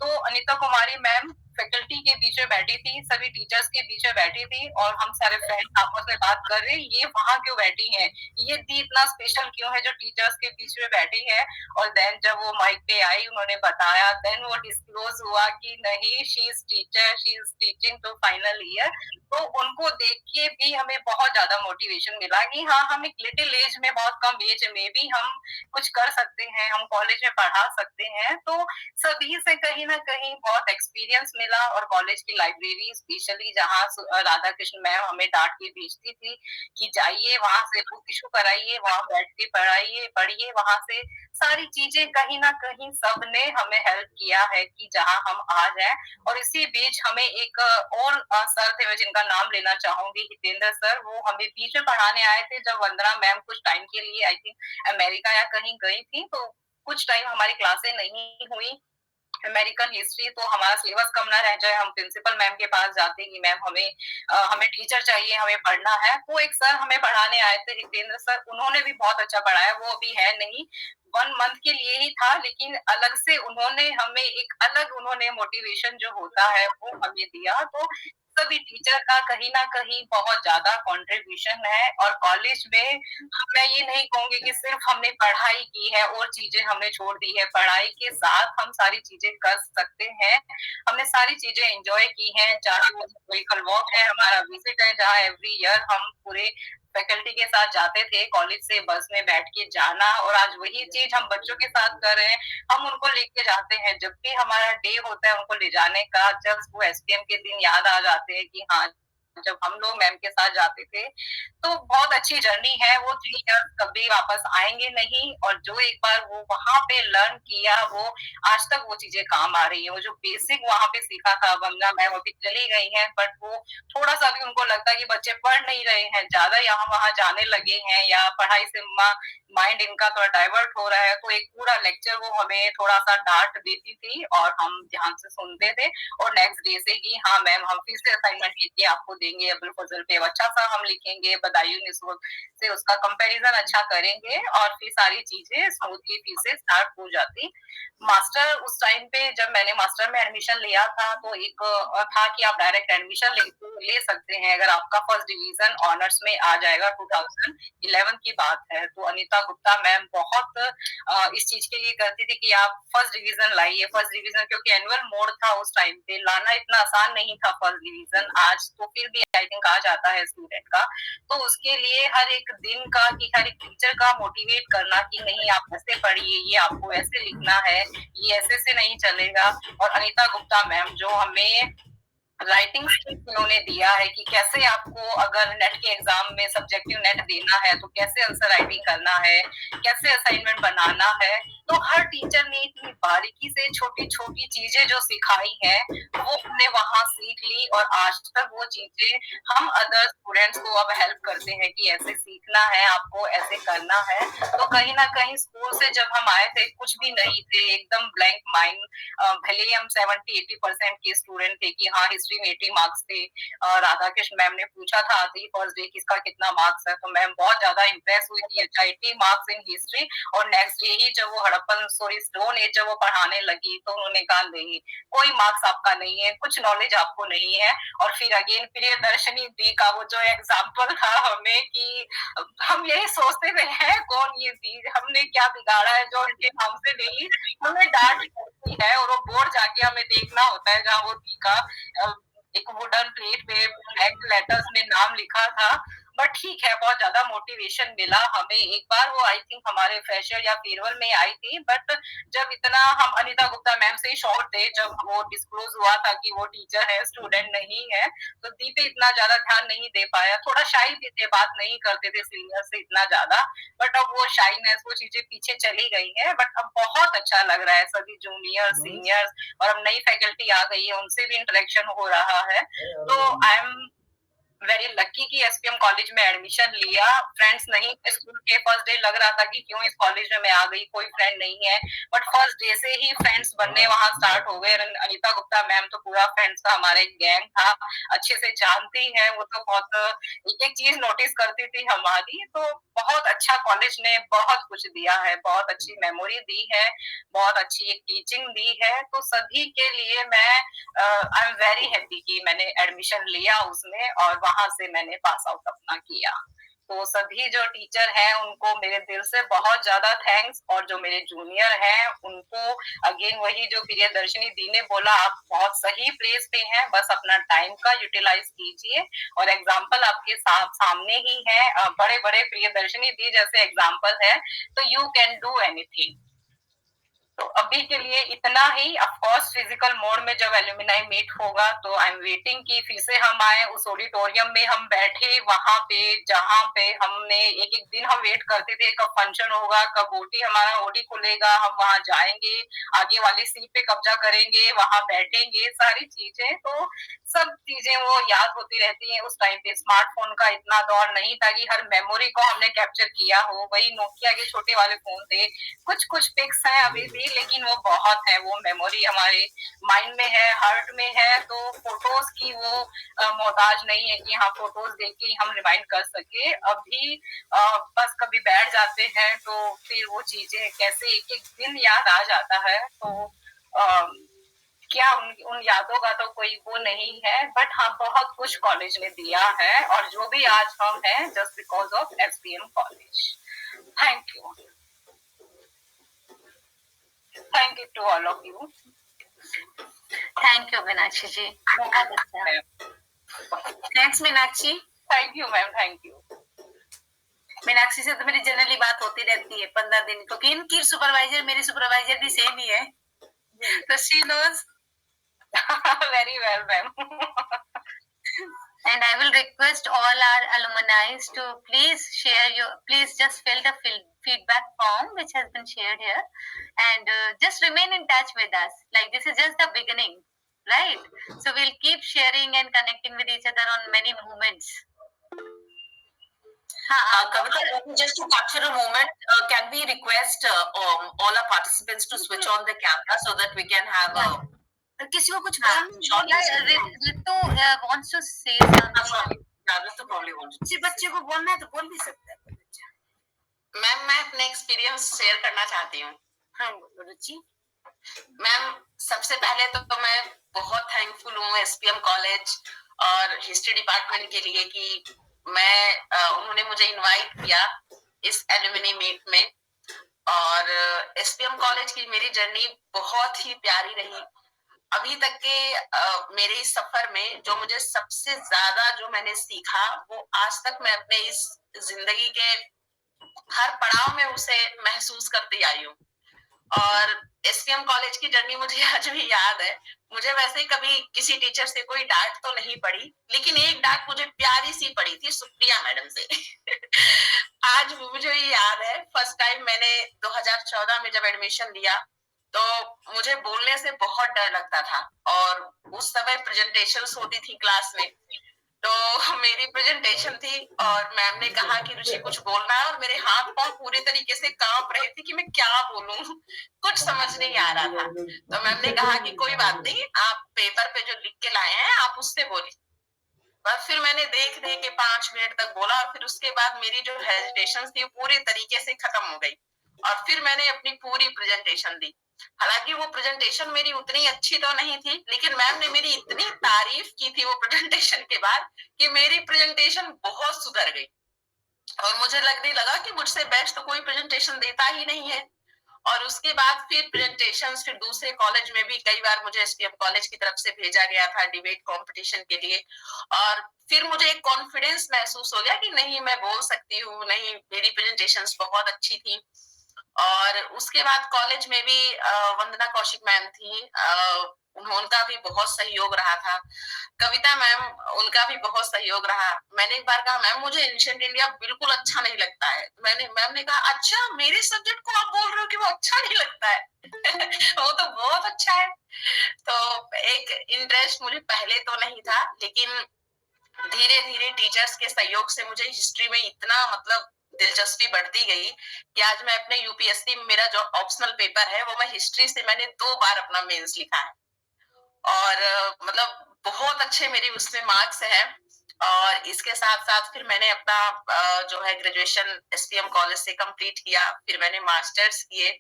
तो अनीता कुमारी मैम फैकल्टी के बीच में बैठी थी, सभी टीचर्स के बीच में बैठी थी और हम सारे फ्रेंड्स आपस में बात कर रहे हैं, ये वहाँ क्यों बैठी हैं, ये दी इतना स्पेशल क्यों है जो टीचर्स के बीच में बैठी है। और देन जब वो माइक पे आई, उन्होंने बताया, देन वो डिस्क्लोज हुआ कि नहीं, she is teacher, she is teaching to final year. तो उनको देख के भी हमें बहुत ज्यादा मोटिवेशन मिला कि हाँ, हम एक लिटिल एज में, बहुत कम एज में भी हम कुछ कर सकते हैं, हम कॉलेज में पढ़ा सकते हैं। तो सभी से कहीं ना कहीं बहुत एक्सपीरियंस मिला। और कॉलेज की लाइब्रेरी स्पेशली, जहाँ राधा कृष्ण मैम हमें डांट के भेजती थी कि जाइए वहां से बुक इशू कराइए, वहां बैठ के पढ़िए, वहां से सारी चीजें कहीं ना कहीं सबने हमें हेल्प किया है कि जहाँ हम आ जाए। और इसी बीच हमें एक और सर थे, मैं जिनका नाम लेना चाहूंगी, हितेंद्र सर, वो हमें बीच में पढ़ाने आए थे जब वंदना मैम कुछ टाइम के लिए आई थिंक अमेरिका या कहीं गई थी, तो कुछ टाइम हमारी क्लासें नहीं हुई अमेरिकन हिस्ट्री। तो हमारा सिलेबस कम ना रह जाए, हम प्रिंसिपल मैम के पास जाते कि मैम हमें टीचर चाहिए, हमें पढ़ना है। वो एक सर हमें पढ़ाने आए थे, हितेंद्र सर, उन्होंने भी बहुत अच्छा पढ़ाया। वो अभी है नहीं, 1 मंथ के लिए ही था, लेकिन अलग से उन्होंने हमें एक अलग उन्होंने मोटिवेशन जो होता है वो हमें दिया। तो सभी टीचर का कहीं ना कहीं बहुत ज्यादा कंट्रीब्यूशन है। और कॉलेज में मैं ये नहीं कहूंगी कि सिर्फ हमने पढ़ाई की है और चीजें हमने छोड़ दी है, पढ़ाई के साथ हम सारी चीजें कर सकते हैं। हमने सारी चीजें एंजॉय की हैं, चाहे वो व्हीकल वॉक है, हमारा विजिट है, जहाँ एवरी ईयर हम पूरे फैकल्टी के साथ जाते थे, कॉलेज से बस में बैठ के जाना। और आज वही चीज हम बच्चों के साथ कर रहे हैं, हम उनको लेके जाते हैं जब भी हमारा डे होता है उनको ले जाने का। जब वो एसपीएम के दिन याद आ जाते हैं कि हाँ, जब हम लोग मैम के साथ जाते थे। तो बहुत अच्छी जर्नी है, वो 3 इयर्स कभी वापस आएंगे नहीं। और जो एक बार वो वहां पे लर्न किया, वो आज तक वो चीजें काम आ रही है। वो जो बेसिक वहां पे सीखा था, वंदना मैम अभी चली गई हैं, बट वो थोड़ा सा भी उनको लगता है कि बच्चे पढ़ नहीं रहे हैं, ज्यादा यहाँ वहां जाने लगे हैं, या पढ़ाई से माइंड इनका थोड़ा डाइवर्ट हो रहा है, तो एक पूरा लेक्चर वो हमें थोड़ा सा डांट देती थी और हम ध्यान से सुनते थे। और नेक्स्ट डे से कि हाँ मैम, हम फिर से असाइनमेंट लेके आपको देंगे, अबुल फजल पे अच्छा सा हम लिखेंगे, बदायूं निस्बत से उसका कंपैरिजन अच्छा करेंगे, और फिर सारी चीजें स्मूथली फिर से स्टार्ट हो जाती। मास्टर उस टाइम पे जब मैंने मास्टर में एडमिशन लिया था, तो एक था कि आप डायरेक्ट एडमिशन ले सकते हैं अगर आपका फर्स्ट डिवीजन ऑनर्स में आ जाएगा। 2011 की बात है। तो अनीता गुप्ता मैम बहुत इस चीज के लिए करती थी कि आप फर्स्ट डिवीजन लाइए, फर्स्ट डिवीजन, क्योंकि एनुअल मोड था उस टाइम पे, लाना इतना आसान नहीं था फर्स्ट डिवीजन। आज तो फिर भी आई थिंक आ जाता है स्टूडेंट का। तो उसके लिए हर एक दिन का, कि हर एक टीचर का मोटिवेट करना कि नहीं, आप ऐसे पढ़िए, ये आपको ऐसे लिखना है, ये ऐसे से नहीं चलेगा। और अनीता गुप्ता मैम जो हमें राइटिंग स्किल्स उन्होंने दिया है कि कैसे आपको अगर नेट के एग्जाम में सब्जेक्टिव नेट देना है तो कैसे आंसर राइटिंग करना है, कैसे असाइनमेंट बनाना है। तो हर टीचर ने इतनी बारीकी से छोटी छोटी चीजें जो सिखाई हैं वो हमने वहां सीख ली, और आज तक वो चीजें हम अदर स्टूडेंट्स को अब हेल्प करते हैं कि ऐसे सीखना है, आपको ऐसे करना है। तो कहीं ना कहीं स्कूल से जब हम आए थे, कुछ भी नहीं थे, एकदम ब्लैंक माइंड। भले ही हम 70-80% के स्टूडेंट थे कि हाँ, हिस्ट्री में 80 मार्क्स थे। राधा कृष्ण मैम ने पूछा था आते ही फर्स्ट डे किसका कितना मार्क्स है, तो मैम बहुत ज्यादा इंप्रेस हुई थी, अच्छा 80 मार्क्स इन हिस्ट्री। और नेक्स्ट डे ही जब वो हड़प्पन स्टोन एज जब वो पढ़ाने लगी, तो उन्होंने कहा नहीं, कोई मार्क्स आपका नहीं है, कुछ नॉलेज आपको नहीं है। और फिर अगेन प्रियदर्शनी दी का वो जो एग्जाम्पल था हमें, कि हम यही सोचते थे है कौन ये दी, हमने क्या बिगाड़ा है जो उनके नाम से नहीं, हमें डांट पड़ती है। और वो बोर्ड जाके हमें देखना होता है जहाँ वो दी का एक वुडन प्लेट पे ब्लैक लेटर्स में नाम लिखा था। बट ठीक है, बहुत ज्यादा मोटिवेशन मिला हमें। एक बार वो आई थिंक हमारे फ्रेशर या फेयरवेल में आई थी, बट जब इतना हम अनीता गुप्ता मैम से ही शॉर्ट थे जब वो डिस्क्लोज हुआ था कि वो टीचर है, स्टूडेंट नहीं है, तो दी पे इतना ज्यादा ध्यान नहीं दे पाया, थोड़ा शाई भी थे, बात नहीं करते थे सीनियर से इतना ज्यादा। बट अब वो शाइनेस, वो चीजें पीछे चली गई है। बट अब बहुत अच्छा लग रहा है, सभी जूनियर सीनियर्स और अब नई फैकल्टी आ गई है, उनसे भी इंटरेक्शन हो रहा है। तो वेरी लकी कि एसपीएम कॉलेज में एडमिशन लिया। फ्रेंड्स नहीं, स्कूल के फर्स्ट डे लग रहा था कि क्यों इस कॉलेज में मैं आ गई, कोई फ्रेंड नहीं है, बट फर्स्ट डे से ही फ्रेंड्स बनने वहां स्टार्ट हो गए। अनीता गुप्ता मैम तो पूरा फ्रेंड्स का हमारे गैंग था, अच्छे से जानती है वो, तो बहुत एक एक चीज नोटिस करती थी हमारी। तो बहुत अच्छा कॉलेज ने बहुत कुछ दिया है, बहुत अच्छी मेमोरी दी है, बहुत अच्छी एक टीचिंग दी है। तो सभी के लिए मैं आई एम वेरी हैप्पी कि मैंने एडमिशन लिया उसमें और वहां से मैंने पास आउट अपना किया। तो सभी जो टीचर हैं उनको मेरे दिल से बहुत ज्यादा थैंक्स, और जो मेरे जूनियर हैं उनको अगेन वही जो प्रियदर्शनी दी ने बोला, आप बहुत सही प्लेस पे हैं, बस अपना टाइम का यूटिलाइज कीजिए। और एग्जाम्पल आपके सामने ही है, बड़े बड़े प्रियदर्शनी दी जैसे एग्जाम्पल है, तो यू कैन डू एनीथिंग। तो अभी के लिए इतना ही। ऑफ कोर्स फिजिकल मोड में जब एल्यूमिनाई मीट होगा तो आई एम वेटिंग कि फिर से हम आए उस ऑडिटोरियम में, हम बैठे वहां पे जहां पे हमने एक एक दिन हम वेट करते थे कब फंक्शन होगा, कब ओटी हमारा ओटी खुलेगा, हम वहां जाएंगे, आगे वाली सीट पे कब्जा करेंगे, वहां बैठेंगे, सारी चीजें। तो सब चीजें वो याद होती रहती हैं। उस टाइम पे स्मार्टफोन का इतना दौर नहीं था कि हर मेमोरी को हमने कैप्चर किया हो, वही नोकिया के छोटे वाले फोन थे। कुछ कुछ पिक्स हैं अभी भी, लेकिन वो बहुत है, वो मेमोरी हमारे माइंड में है, हार्ट में है। तो फोटोज की वो मोहताज नहीं है कि हाँ फोटोज देख के हम रिमाइंड कर सके। अभी बस कभी बैठ जाते हैं तो फिर वो चीजें कैसे एक एक दिन याद आ जाता है। तो क्या उन यादों का तो कोई वो नहीं है, बट हाँ बहुत कुछ कॉलेज ने दिया है, और जो भी आज हम हैं just because of SPM college. Thank you, thank you to all of you. Thank you Meenakshi ji, बहुत अच्छा। Thanks Meenakshi. Thank you ma'am, thank you. Meenakshi से तो मेरी जनरली बात होती रहती है 15 दिन, क्योंकि इनकी सुपरवाइजर मेरी सुपरवाइजर भी सेम ही है, तो she knows very well ma'am. And I will request all our alumni to please just fill the feedback form which has been shared here, and just remain in touch with us. Like, this is just the beginning, right? So we'll keep sharing and connecting with each other on many moments. Kavita, just to capture a moment, can we request all our participants to switch on the camera so that we can have किसी को कुछ Ritu wants to say something. तो probably wants to. बच्चे को बोलना है तो बोल भी सकता है बच्चा। मैम मैं अपने एक्सपीरियंस शेयर करना चाहती हूँ। हाँ रुचि। मैम सबसे पहले तो मैं बहुत थैंकफुल हूँ एसपीएम कॉलेज और हिस्ट्री डिपार्टमेंट के लिए कि उन्होंने मुझे इनवाइट किया इस एलुमनी मीट में। और एसपीएम कॉलेज की मेरी जर्नी बहुत ही प्यारी रही। अभी तक के मेरे इस सफर में जो मुझे सबसे ज्यादा जो मैंने सीखा वो आज तक मैं अपने इस जिंदगी के हर पड़ाव में उसे महसूस करती आई हूँ। और एसपीएम कॉलेज की जर्नी मुझे आज भी याद है। मुझे वैसे कभी किसी टीचर से कोई डांट तो नहीं पड़ी, लेकिन एक डांट मुझे प्यारी सी पड़ी थी सुप्रिया मैडम से। आज मुझे याद है फर्स्ट टाइम मैंने 2014 में जब एडमिशन लिया तो मुझे बोलने से बहुत डर लगता था, और उस समय प्रेजेंटेशंस होती थी क्लास में। तो मेरी प्रेजेंटेशन थी और मैम ने कहा कि रुचि कुछ बोलना है, और मेरे हाथ पांव पूरी तरीके से कांप रहे थे कि मैं क्या बोलूं, कुछ समझ नहीं आ रहा था। तो मैम ने कहा कि कोई बात नहीं, आप पेपर पे जो लिख के लाए हैं आप उससे बोलिए। और फिर मैंने देख के 5 मिनट तक बोला, और फिर उसके बाद मेरी जो हेजिटेशन थी पूरी तरीके से खत्म हो गई, और फिर मैंने अपनी पूरी प्रेजेंटेशन दी। हालांकि वो प्रेजेंटेशन मेरी उतनी अच्छी तो नहीं थी, लेकिन मैम ने मेरी इतनी तारीफ की थी वो प्रेजेंटेशन के बाद कि मेरी प्रेजेंटेशन बहुत सुधर गई, और मुझे लगने लगा कि मुझसे बेस्ट तो कोई प्रेजेंटेशन देता ही नहीं है। और उसके बाद फिर प्रेजेंटेशंस फिर दूसरे कॉलेज में भी कई बार मुझे एसपीएम कॉलेज की तरफ से भेजा गया था डिबेट कंपटीशन के लिए, और फिर मुझे एक कॉन्फिडेंस महसूस हो गया कि नहीं मैं बोल सकती हूँ, नहीं मेरी प्रेजेंटेशंस बहुत अच्छी थी। और उसके बाद कॉलेज में भी वंदना कौशिक मैम थी, उनका भी बहुत सहयोग रहा था। कविता मैम, उनका भी बहुत सहयोग रहा। मैंने एक बार कहा मैम मुझे एंशिएंट इंडिया बिल्कुल अच्छा नहीं लगता है। मैम ने कहा अच्छा मेरे सब्जेक्ट को आप बोल रहे हो कि वो अच्छा नहीं लगता है? वो तो बहुत अच्छा है। तो एक इंटरेस्ट मुझे पहले तो नहीं था, लेकिन धीरे धीरे टीचर्स के सहयोग से मुझे हिस्ट्री में इतना मतलब दिलचस्पी बढ़ती गई कि आज मैं अपने यूपीएससी में मेरा जो ऑप्शनल पेपर है वो मैं हिस्ट्री से मैंने 2 बार अपना मेंस लिखा है और मतलब बहुत अच्छे मेरी उसमें मार्क्स हैं। और इसके साथ साथ फिर मैंने अपना जो है ग्रेजुएशन एसपीएम कॉलेज से कंप्लीट किया, फिर मैंने मास्टर्स किए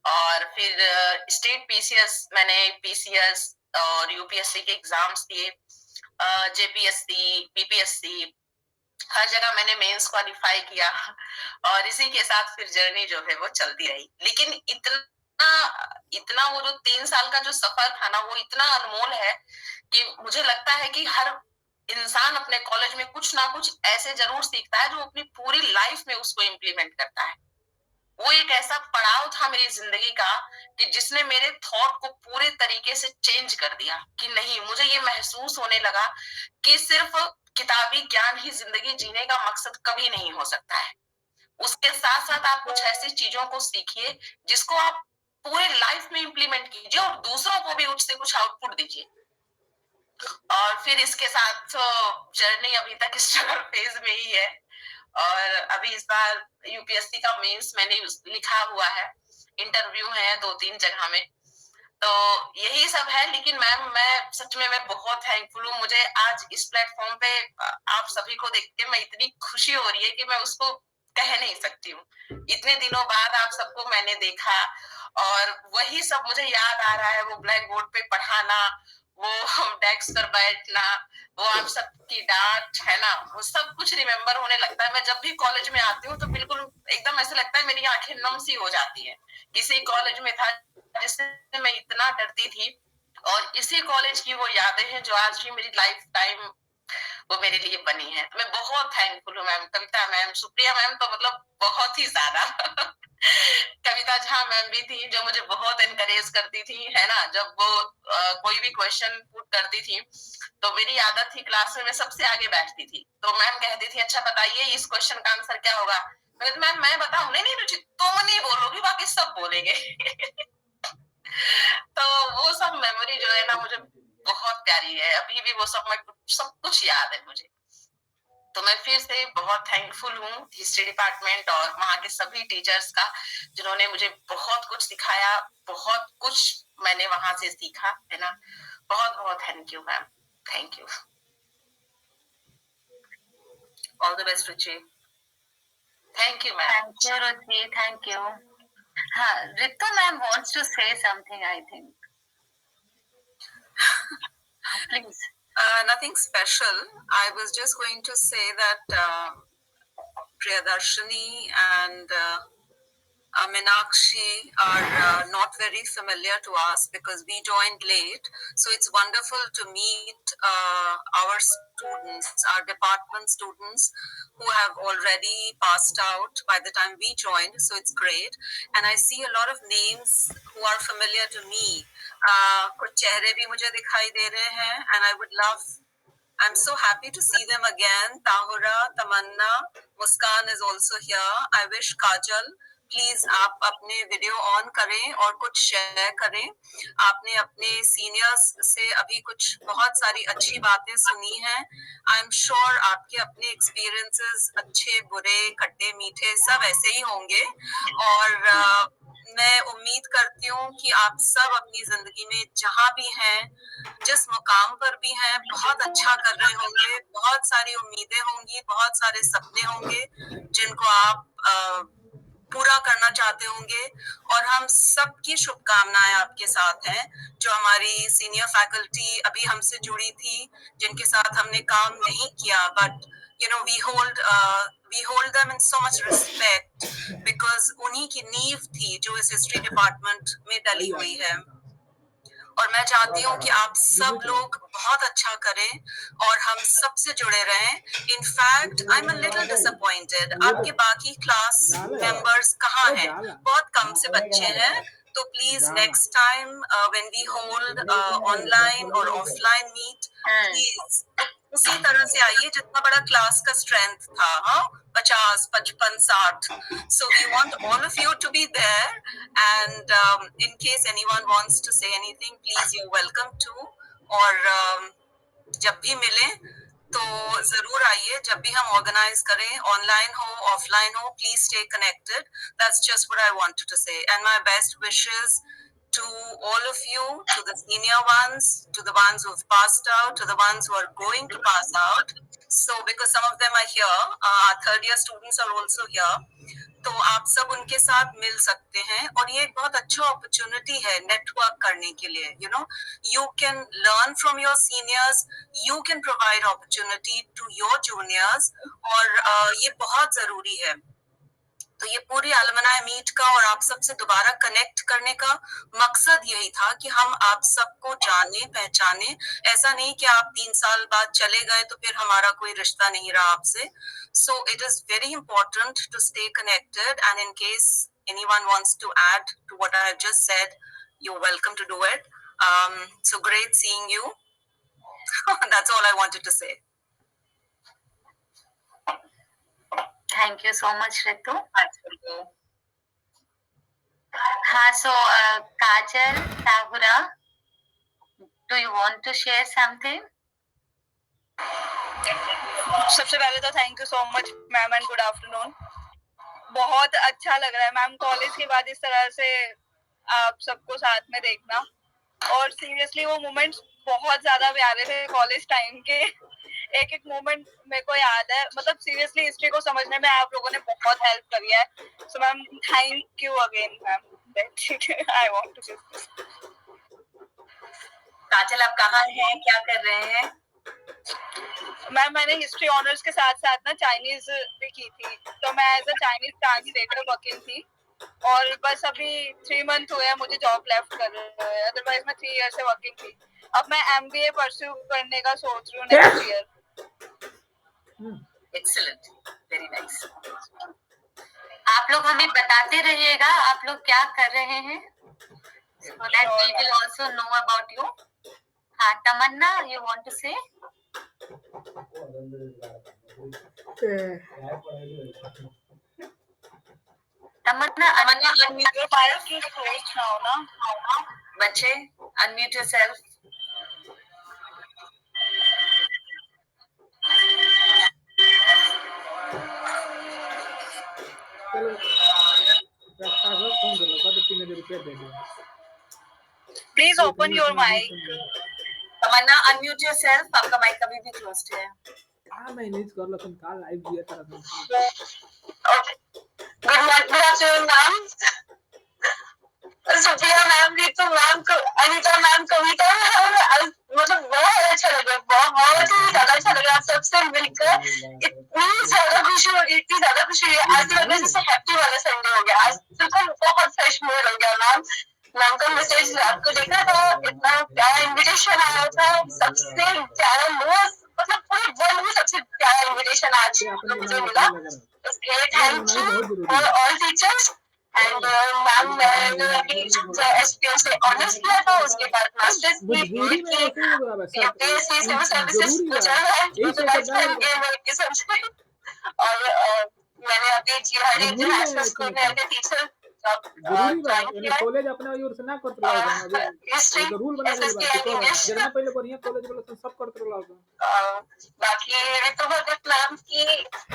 और फिर स्टेट पीसीएस मैंने पीसीएस और यूपीएससी के एग्जाम्स दिए, जेपीएससी बीपीएससी हर जगह मैंने मेंस क्वालिफाई किया और इसी के साथ फिर जर्नी जो है वो चलती रही। लेकिन इतना वो जो 3 साल का जो सफर था ना वो इतना अनमोल है कि मुझे लगता है कि हर इंसान अपने कॉलेज में कुछ ना कुछ ऐसे जरूर सीखता है जो अपनी पूरी लाइफ में उसको इम्प्लीमेंट करता है। वो एक ऐसा पड़ाव था मेरी जिंदगी का कि जिसने मेरे थॉट को पूरे तरीके से चेंज कर दिया कि नहीं, मुझे ये महसूस होने लगा कि सिर्फ किताबी ज्ञान ही जिंदगी जीने का मकसद कभी नहीं हो सकता है। उसके साथ साथ आप कुछ ऐसी चीजों को सीखिए जिसको आप पूरे लाइफ में इम्प्लीमेंट कीजिए और दूसरों को भी उससे कुछ आउटपुट दीजिए। और फिर इसके साथ जर्नी अभी तक स्ट्रगल फेज में ही है और अभी इस बार यूपीएससी का मेंस मैंने लिखा हुआ है, इंटरव्यू है 2-3 जगह में, तो यही सब है। लेकिन मैम मैं सच में मैं बहुत थैंकफुल हूँ। मुझे आज इस प्लेटफॉर्म पे आप सभी को देख के मैं इतनी खुशी हो रही है कि मैं उसको कह नहीं सकती हूँ। इतने दिनों बाद आप सबको मैंने देखा और वही सब मुझे याद आ रहा है, वो ब्लैक बोर्ड पे पढ़ाना, वो डेस्क पर बैठना, वो आप सबकी डांट है ना, वो सब कुछ रिमेम्बर होने लगता है। मैं जब भी कॉलेज में आती हूँ तो बिल्कुल एकदम ऐसा लगता है मेरी आंखें नम सी हो जाती है। किसी कॉलेज में था जिससे मैं इतना डरती थी और इसी कॉलेज की वो यादें हैं जो आज भी मेरी लाइफ टाइम वो मेरे लिए बनी है। मैं बहुत थैंकफुल हूँ ma'am, Kavita ma'am, Supriya ma'am तो मतलब बहुत ही ज्यादा कविता झा मैम भी थी जो मुझे बहुत एनकरेज करती थी, है ना। जब वो कोई भी क्वेश्चन पुट करती थी तो मेरी आदत थी क्लास में मैं सबसे आगे बैठती थी, तो मैम कहती थी अच्छा बताइए इस क्वेश्चन का आंसर क्या होगा। मैम मैं बताऊं? नहीं रुचि तुम नहीं बोलोगी, बाकी सब बोलेंगे तो वो सब मेमोरी जो है ना मुझे बहुत प्यारी है, अभी भी वो सब कुछ याद है मुझे। तो मैं फिर से बहुत थैंकफुल हूँ हिस्ट्री डिपार्टमेंट और वहाँ के सभी टीचर्स का जिन्होंने मुझे बहुत कुछ सिखाया, बहुत कुछ मैंने वहां से सीखा, है ना। बहुत बहुत thank you ma'am, thank you. All the best Ruchi. Thank you ma'am. Thank you Ruchi, thank you. हाँ, Ritu ma'am wants to say something, I think. Please. Nothing special. I was just going to say that Priyadarshini and Meenakshi are not very familiar to us because we joined late. So it's wonderful to meet our students, our department students who have already passed out by the time we joined. So it's great. And I see a lot of names who are familiar to me. कुछ चेहरे भी मुझे दिखाई दे रहे हैं and I would love, I'm so happy to see them again. Tahura, Tamanna, Muskan is also here. I wish Kajal, please आप अपने video on करें और कुछ शेयर करें। आपने अपने सीनियर्स से अभी कुछ बहुत सारी अच्छी बातें सुनी हैं। आई एम श्योर आपके अपने एक्सपीरियंसेस अच्छे बुरे खट्टे मीठे सब ऐसे ही होंगे और मैं उम्मीद करती हूँ कि आप सब अपनी जिंदगी में जहाँ भी हैं, जिस मुकाम पर भी हैं, बहुत अच्छा कर रहे होंगे। बहुत सारी उम्मीदें होंगी, बहुत सारे सपने होंगे जिनको आप पूरा करना चाहते होंगे और हम सबकी शुभकामनाएं आपके साथ हैं। जो हमारी सीनियर फैकल्टी अभी हमसे जुड़ी थी, जिनके साथ हमने काम नहीं किया, but you know we hold them in so much respect because उन्हीं की नींव थी जो इस हिस्ट्री डिपार्टमेंट में डली हुई है। और मैं चाहती हूँ कि आप सब लोग बहुत अच्छा करें और हम सबसे जुड़े रहें। In fact I am a little disappointed, आपके बाकी क्लास मेंबर्स कहाँ हैं? बहुत कम से बच्चे हैं, तो please next time when we hold online और ऑफलाइन मीट, प्लीज उसी तरह से आइए जितना बड़ा क्लास का स्ट्रेंथ था। 50, 55, 60. So we want all of you to be there, and in case anyone wants to say anything, please you're welcome to. और जब भी मिले तो तो जरूर आइए, जब भी हम ऑर्गेनाइज करें, ऑनलाइन हो ऑफलाइन हो, please stay connected. That's just what I wanted to say. And my best wishes to all of you, to the senior ones, to the ones who have passed out, to the ones who are going to pass out. So because some of them are here, third year students are also here, तो आप सब उनके साथ मिल सकते हैं. और ये एक बहुत अच्छा अपॉर्चुनिटी है नेटवर्क करने के लिए. You know, you can learn from your seniors, you can provide opportunity to your juniors, और ये बहुत जरूरी है. तो ये पूरी अलमनाई मीट का और आप सबसे दोबारा कनेक्ट करने का मकसद यही था कि हम आप सबको जाने पहचाने. ऐसा नहीं कि आप 3 साल बाद चले गए तो फिर हमारा कोई रिश्ता नहीं रहा आपसे. So it is very important to stay connected, and in case anyone wants to add to what I have just said, you're welcome to do it. So great seeing you. That's all I wanted to say. Thank you so much, Ritu. हाँ, so Kajal, Tahura, do you want to share something? सबसे पहले तो thank you so much ma'am and good afternoon. बहुत अच्छा लग रहा है ma'am college के बाद इस तरह से आप सबको साथ में देखना. और सीरियसली वो मोमेंट्स बहुत ज्यादा प्यारे थे कॉलेज टाइम के. एक एक मोमेंट मेरे को याद है. मतलब सीरियसली हिस्ट्री को समझने में आप लोगों ने बहुत हेल्प करी है. So ma'am thank you again ma'am. I want to say Kajal, आप कहाँ हैं, क्या कर रहे हैं? मैम मैंने हिस्ट्री ऑनर्स के साथ साथ ना चाइनीज भी की थी. तो मैं as a Chinese translator working थी. और बस अभी 3 मंथ हुए हैं मुझे जॉब लेफ्ट कर रहे हैं. अदरवाइज मैं 3 ईयर से वर्किंग थी. अब मैं MBA परस्यू करने का सोच रही हूँ next year. Excellent, very nice. आप लोग हमें बताते रहिएगा आप लोग क्या कर रहे हैं, so that we will also know about you. हाँ, तमन्ना, you want to say? Tamannaah, unmute your mic is closed now ना. बच्चे unmute yourself. Please open your mic. Tamanna unmute yourself. आपका माइक कभी भी क्लोज्ड है. मैं नहीं कर लो तुम कल लाइव दिया था. Good afternoon, ma'am. Supriya ma'am, Ritu ma'am, Anita ma'am, Kavita ma'am, मतलब बहुत अच्छा लगा. बहुत ही ज्यादा अच्छा लगा आप सबसे मिलकर. इतनी ज्यादा खुशी हो रही, इतनी ज्यादा खुशी हुई. आज तो लग रहा है जैसे हैप्पी वाला संडे हो गया. आज बिल्कुल बहुत फ्रेश मूड हो गया. मैम का मैसेज आपको देखा था, इतना प्यारा इन्विटेशन आया था. सबसे प्यारा मतलब पूरे वर्ल्ड में सबसे प्यारा इन्विटेशन आज मुझे मिला. उसके लिए thank you for all teachers. And ma'am, मैंने अभी SPM से ऑनर्स किया था, उसके बाद मास्टर्स की UPSC सिविल सर्विसेज चल रहा है. और मैंने अभी GRD इंटरनेशनल स्कूल में एज ए टीचर कॉलेज अपना ओर से ना करत रहो. रूल बना दिया जरा पहले बढ़िया कॉलेज वाला सब करत रहो. बाकी रितु भगत मैम की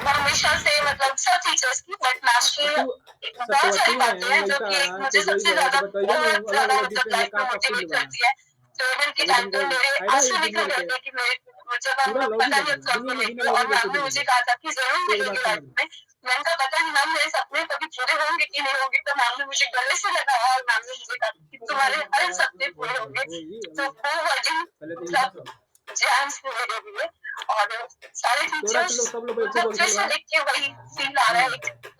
हमेशा से, मतलब सब टीचर्स की, बट मैम की बहुत सारी बातें हैं जो कि मुझे सबसे ज्यादा मोटिवेट करती है. तो उनके टाइम पे मेरे आंसू निकल गए थे कि मुझे पता नहीं कब मिलेगी. और मैम ने मुझे कहा था कि जरूर मिलेगी लाइफ में. मैंने कहा पता नहीं मैम मेरे सपने कभी पूरे होंगे कि नहीं होंगे. तो मैम ने मुझे गले से लगाया और मैम ने मुझे कहा कि तुम्हारे हर सपने पूरे होंगे. तो वो वर्डिंग जैम्स पूरे हुए. और सारे टीचर्स मतलब फिर से देख के वही फील आ रहा है,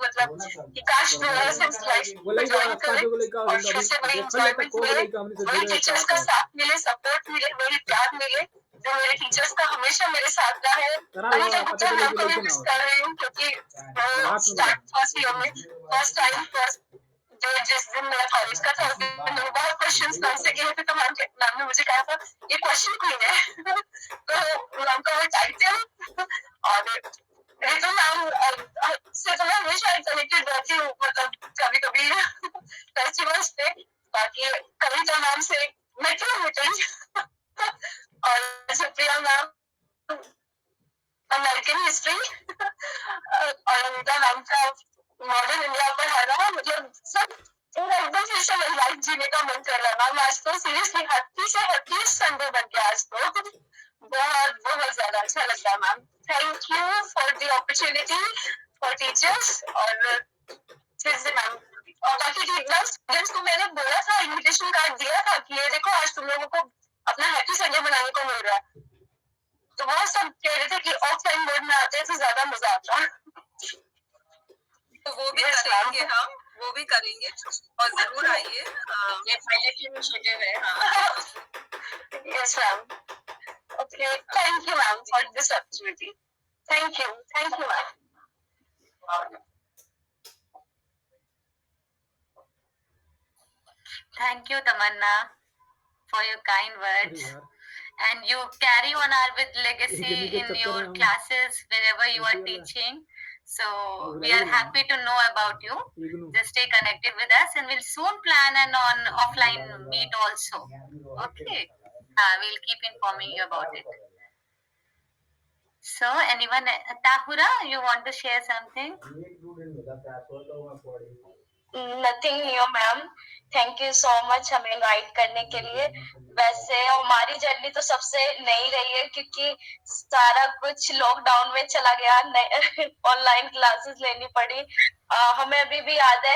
मतलब कि काश मेरा सेंस लाइफ ज्वाइन करें और फिर से वही एंजॉयमेंट मिले, वही टीचर्स का साथ मिले, सपोर्ट मिले, वही प्यार मिले जो मेरे टीचर्स का हमेशा मेरे साथ रहा है. अनीता गुप्ता मैम को भी मिस कर रही हूँ क्योंकि फर्स्ट ईयर में फर्स्ट टाइम जो जिस दिन मेरा कॉलेज का था उस दिन मैंने बहुत क्वेश्चंस मैम से किए थे. तो मैम ने मुझे कहा था ये क्वेश्चन क्वीन है. तो मैम का वो टाइटल. और रितु मैम से तो मैं हमेशा कनेक्टेड रहती हूँ, मतलब कभी कभी फेस्टिवल्स पे. बाकी कविता मैम से मेट्रो मीटिंग. और सुप्रिया मैम सेकेंड हिस्ट्री और अनीता मैम का मॉडर्न इंडिया पर है ना, मतलब सब एकदम फिर से वही लाइफ जीने का मन कर रहा है मैम। आज तो सीरियसली हैप्पी संडे बन गया आज तो। बहुत बहुत ज्यादा अच्छा लगता है ma'am. Thank you for the opportunity for teachers. और फिर से मैम और बाकी स्टूडेंट्स को मैंने बोला था, इन्विटेशन कार्ड दिया था कि ये देखो आज तुम लोगों को अपना हैप्पी संडे मनाने को मिल रहा है, तो वो सब कह रहे थे कि ऑफलाइन मोड में आते तो ज्यादा मजा आता। तो वो भी करेंगे हम, वो भी करेंगे और जरूर आइए। ये पायलट इनिशिएटिव है। हाँ yes ma'am. Okay thank you ma'am for this opportunity. Thank you ma'am. Thank you, Tamanna, for your kind words. And you carry on our with legacy in your classes wherever you are teaching. So we are happy to know about you. Just stay connected with us, and we'll soon plan an offline meet also. Okay. We'll keep informing you about it. So anyone, Tahura, you want to share something? Nothing new ma'am, thank you so much हमें invite करने के लिए। वैसे हमारी journey तो सबसे नई रही है क्योंकि सारा कुछ लॉकडाउन में चला गया, ऑनलाइन क्लासेस लेनी पड़ी। हमें अभी भी याद है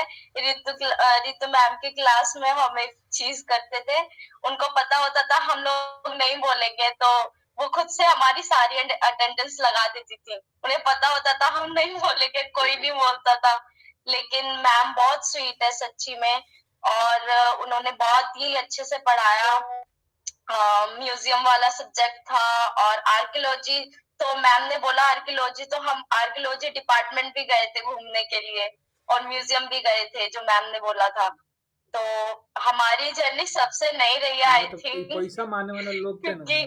रितु मैम की क्लास में हम एक चीज करते थे, उनको पता होता था हम लोग नहीं बोलेंगे तो वो खुद से हमारी सारी अटेंडेंस लगा देती थी। उन्हें पता होता था हम नहीं बोलेंगे, कोई नहीं बोलता था। लेकिन मैम बहुत स्वीट है सच्ची में, और उन्होंने बहुत ही अच्छे से पढ़ाया। म्यूजियम वाला सब्जेक्ट था और आर्कियोलॉजी, तो मैम ने बोला आर्कियोलॉजी, तो हम आर्कियोलॉजी डिपार्टमेंट भी गए थे घूमने के लिए और म्यूजियम भी गए थे जो मैम ने बोला था। तो हमारी जर्नी सबसे नई रही है आई थिंक, पैसा मारने वाले लोग क्योंकि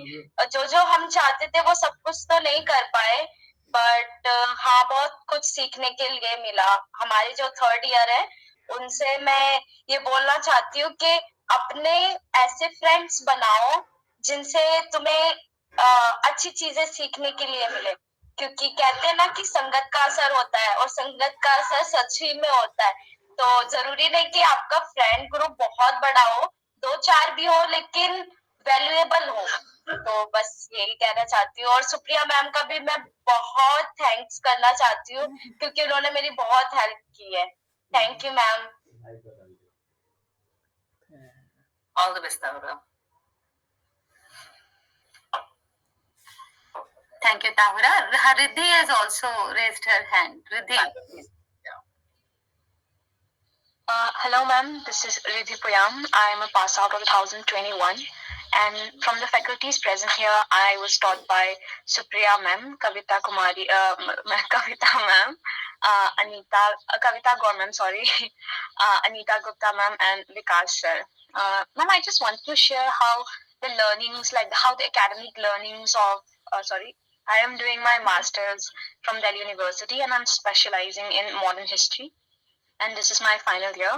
जो हम चाहते थे वो सब कुछ तो नहीं कर पाए, बट हाँ बहुत कुछ सीखने के लिए मिला। हमारी जो थर्ड ईयर है उनसे मैं ये बोलना चाहती हूँ कि अपने ऐसे फ्रेंड्स बनाओ जिनसे तुम्हें अच्छी चीजें सीखने के लिए मिले, क्योंकि कहते हैं ना कि संगत का असर होता है और संगत का असर सच ही में होता है। तो जरूरी नहीं कि आपका फ्रेंड ग्रुप बहुत बड़ा हो, 2-4 भी हो लेकिन वैल्यूएबल हो। तो बस यही कहना चाहती हूँ। और सुप्रिया मैम का भी मैं बहुत थैंक्स करना चाहती हूँ क्योंकि उन्होंने मेरी बहुत हेल्प की है। Thank you ma'am. All the best Tahura. Thank you, Tahura. Riddhi has also raised her hand. Riddhi. Hello ma'am, this is Riddhi Puyam. I am a pass out of 2021, and from the faculties present here, I was taught by Supriya ma'am, Kavita Kumari, Kavita ma'am, Kavita Gaur ma'am, sorry, Anita Gupta ma'am, and Vikas sir. Ma'am, I just want to share how the learnings, like how the academic learnings of, I am doing my master's from Delhi University, and I'm specializing in modern history. And this is my final year,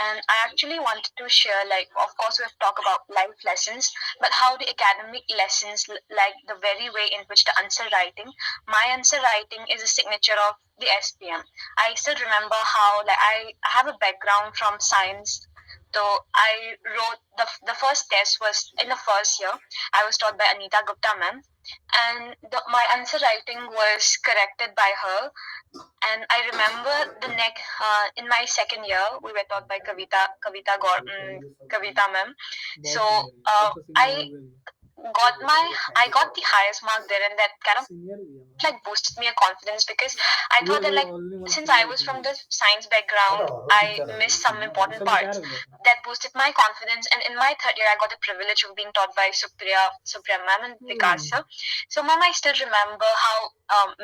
and I actually wanted to share, like, of course we have talked about life lessons, but how the academic lessons, like the very way in which the answer writing, my answer writing is a signature of the SPM. I still remember how, like, I have a background from science, so I wrote the first test was in the first year. I was taught by Anita Gupta ma'am, and my answer writing was corrected by her. And I remember in my second year, we were taught by Kavita ma'am. So I got the highest mark there, and that kind of like boosted me a confidence, because I thought that, like, since I was from the science background, I missed some important parts. That boosted my confidence, and in my third year, I got the privilege of being taught by Supriya ma'am and Vikas sir. So ma'am, I still remember how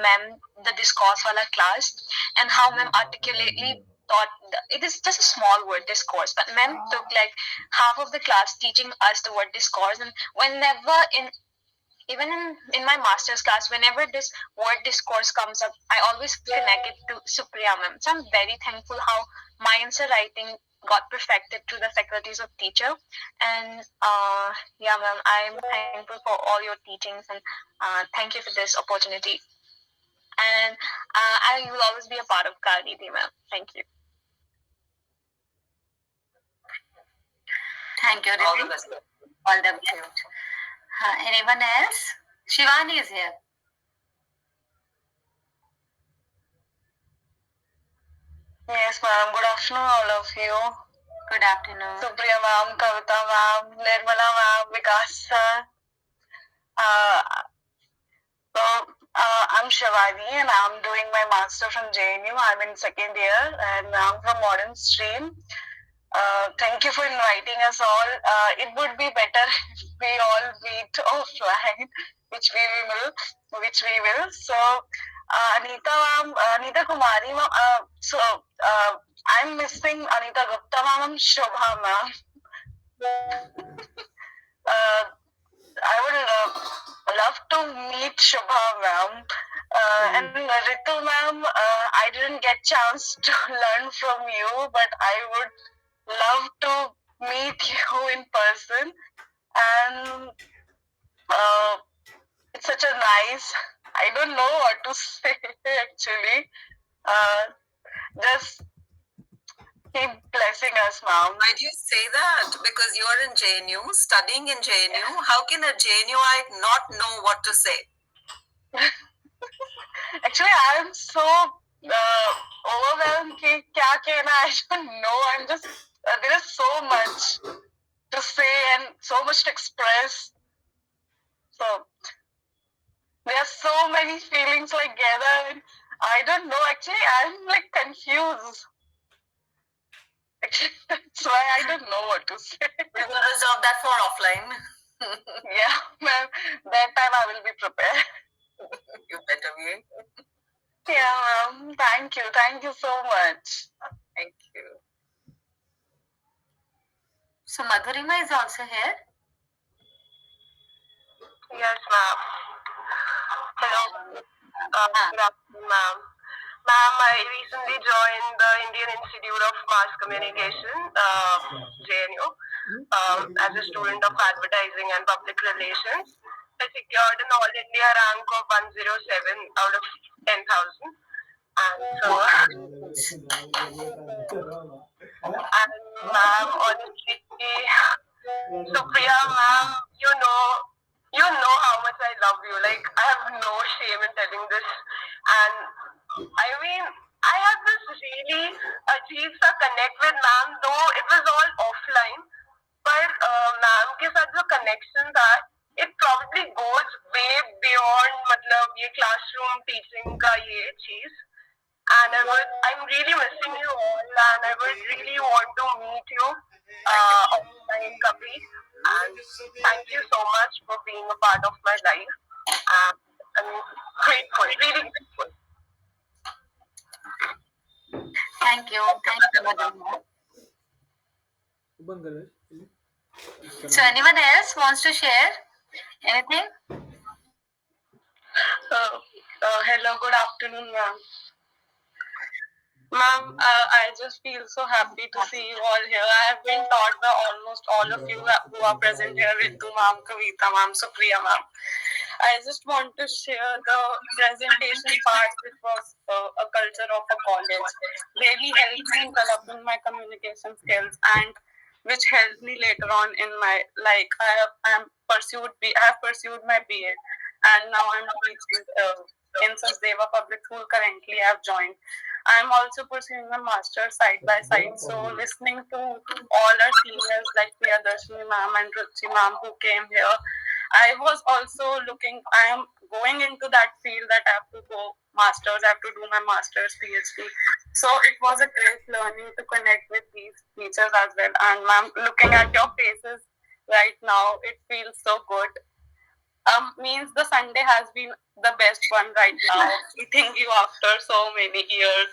ma'am, the discourse wala class, and how ma'am articulately taught. It is just a small word discourse, but ma'am took like half of the class teaching us the word discourse. And whenever even in my master's class, whenever this word discourse comes up, I always connect it to Supriya ma'am. So I'm very thankful how my answer writing got perfected through the faculties of teacher. And yeah ma'am, I'm thankful for all your teachings, and thank you for this opportunity. and I will always be a part of Kalniti, ma'am. Thank you. Thank you, All the Ritik. best. All the best. Anyone else? Shivani is here. Yes, ma'am. Good afternoon, all of you. Good afternoon. Supriya ma'am, Kavita ma'am, Nirmala ma'am, Vikas sir. So, I'm Shivani and I'm doing my master from JNU. I'm in second year and I'm from modern stream. Thank you for inviting us all. It would be better if we all meet offline, which we will. So, Anita Kumari ma'am. I'm missing Anita Gupta ma'am and Shobha ma'am. I would love to meet Shobha ma'am. And Ritu ma'am, I didn't get chance to learn from you, but I would love to meet you in person. And it's such a nice, I don't know what to say actually. Just keep blessing us, ma'am. Why do you say that? Because you're in JNU, studying in JNU. How can a JNUite not know what to say? Actually, I'm so overwhelmed. I don't know. I'm just, there is so much to say and so much to express. So, there are so many feelings like gathered. I don't know. Actually, I'm like confused. Actually, that's why I don't know what to say. We will reserve that for offline. Yeah, ma'am. That time I will be prepared. You better be. Yeah, ma'am. Thank you. Thank you so much. Thank you. So Madhurima is also here. Yes, ma'am. Hello. Good afternoon, ma'am. Ma'am, I recently joined the Indian Institute of Mass Communication, JNU, as a student of advertising and public relations. I secured an All India rank of 107 out of 10,000. And so, and ma'am, honestly, Supriya ma'am, you know how much I love you. Like, I have no shame in telling this. And I mean, I have this really ajeeb sa connect with ma'am, though it was all offline. But ma'am के साथ जो connection था, it probably goes way beyond मतलब ये classroom teaching का ये चीज. And I'm really missing you all, and I would really want to meet you offline, Kavi. And thank you so much for being a part of my life. I'm grateful, really grateful. Thank you, Madhurima. So anyone else wants to share anything? Hello, good afternoon, ma'am. Ma'am, I just feel so happy to see you all here. I have been taught by almost all of you who are present here, Ritu ma'am, Kavita ma'am, Supriya ma'am. I just want to share the presentation part, which was a culture of a college. Really helped me in developing my communication skills, and which helped me later on in my, like, I have pursued my BA, and now I'm teaching in Sachdeva Public School. Currently, I have joined. I'm also pursuing my master's side by side. So listening to all our seniors like Priyadarshini ma'am and Ruchi ma'am who came here, I was also I am going into that field that I have to go masters, I have to do my master's PhD. So it was a great learning to connect with these teachers as well. And ma'am, looking at your faces right now, it feels so good. Means the Sunday has been the best one right now. Meeting you after so many years,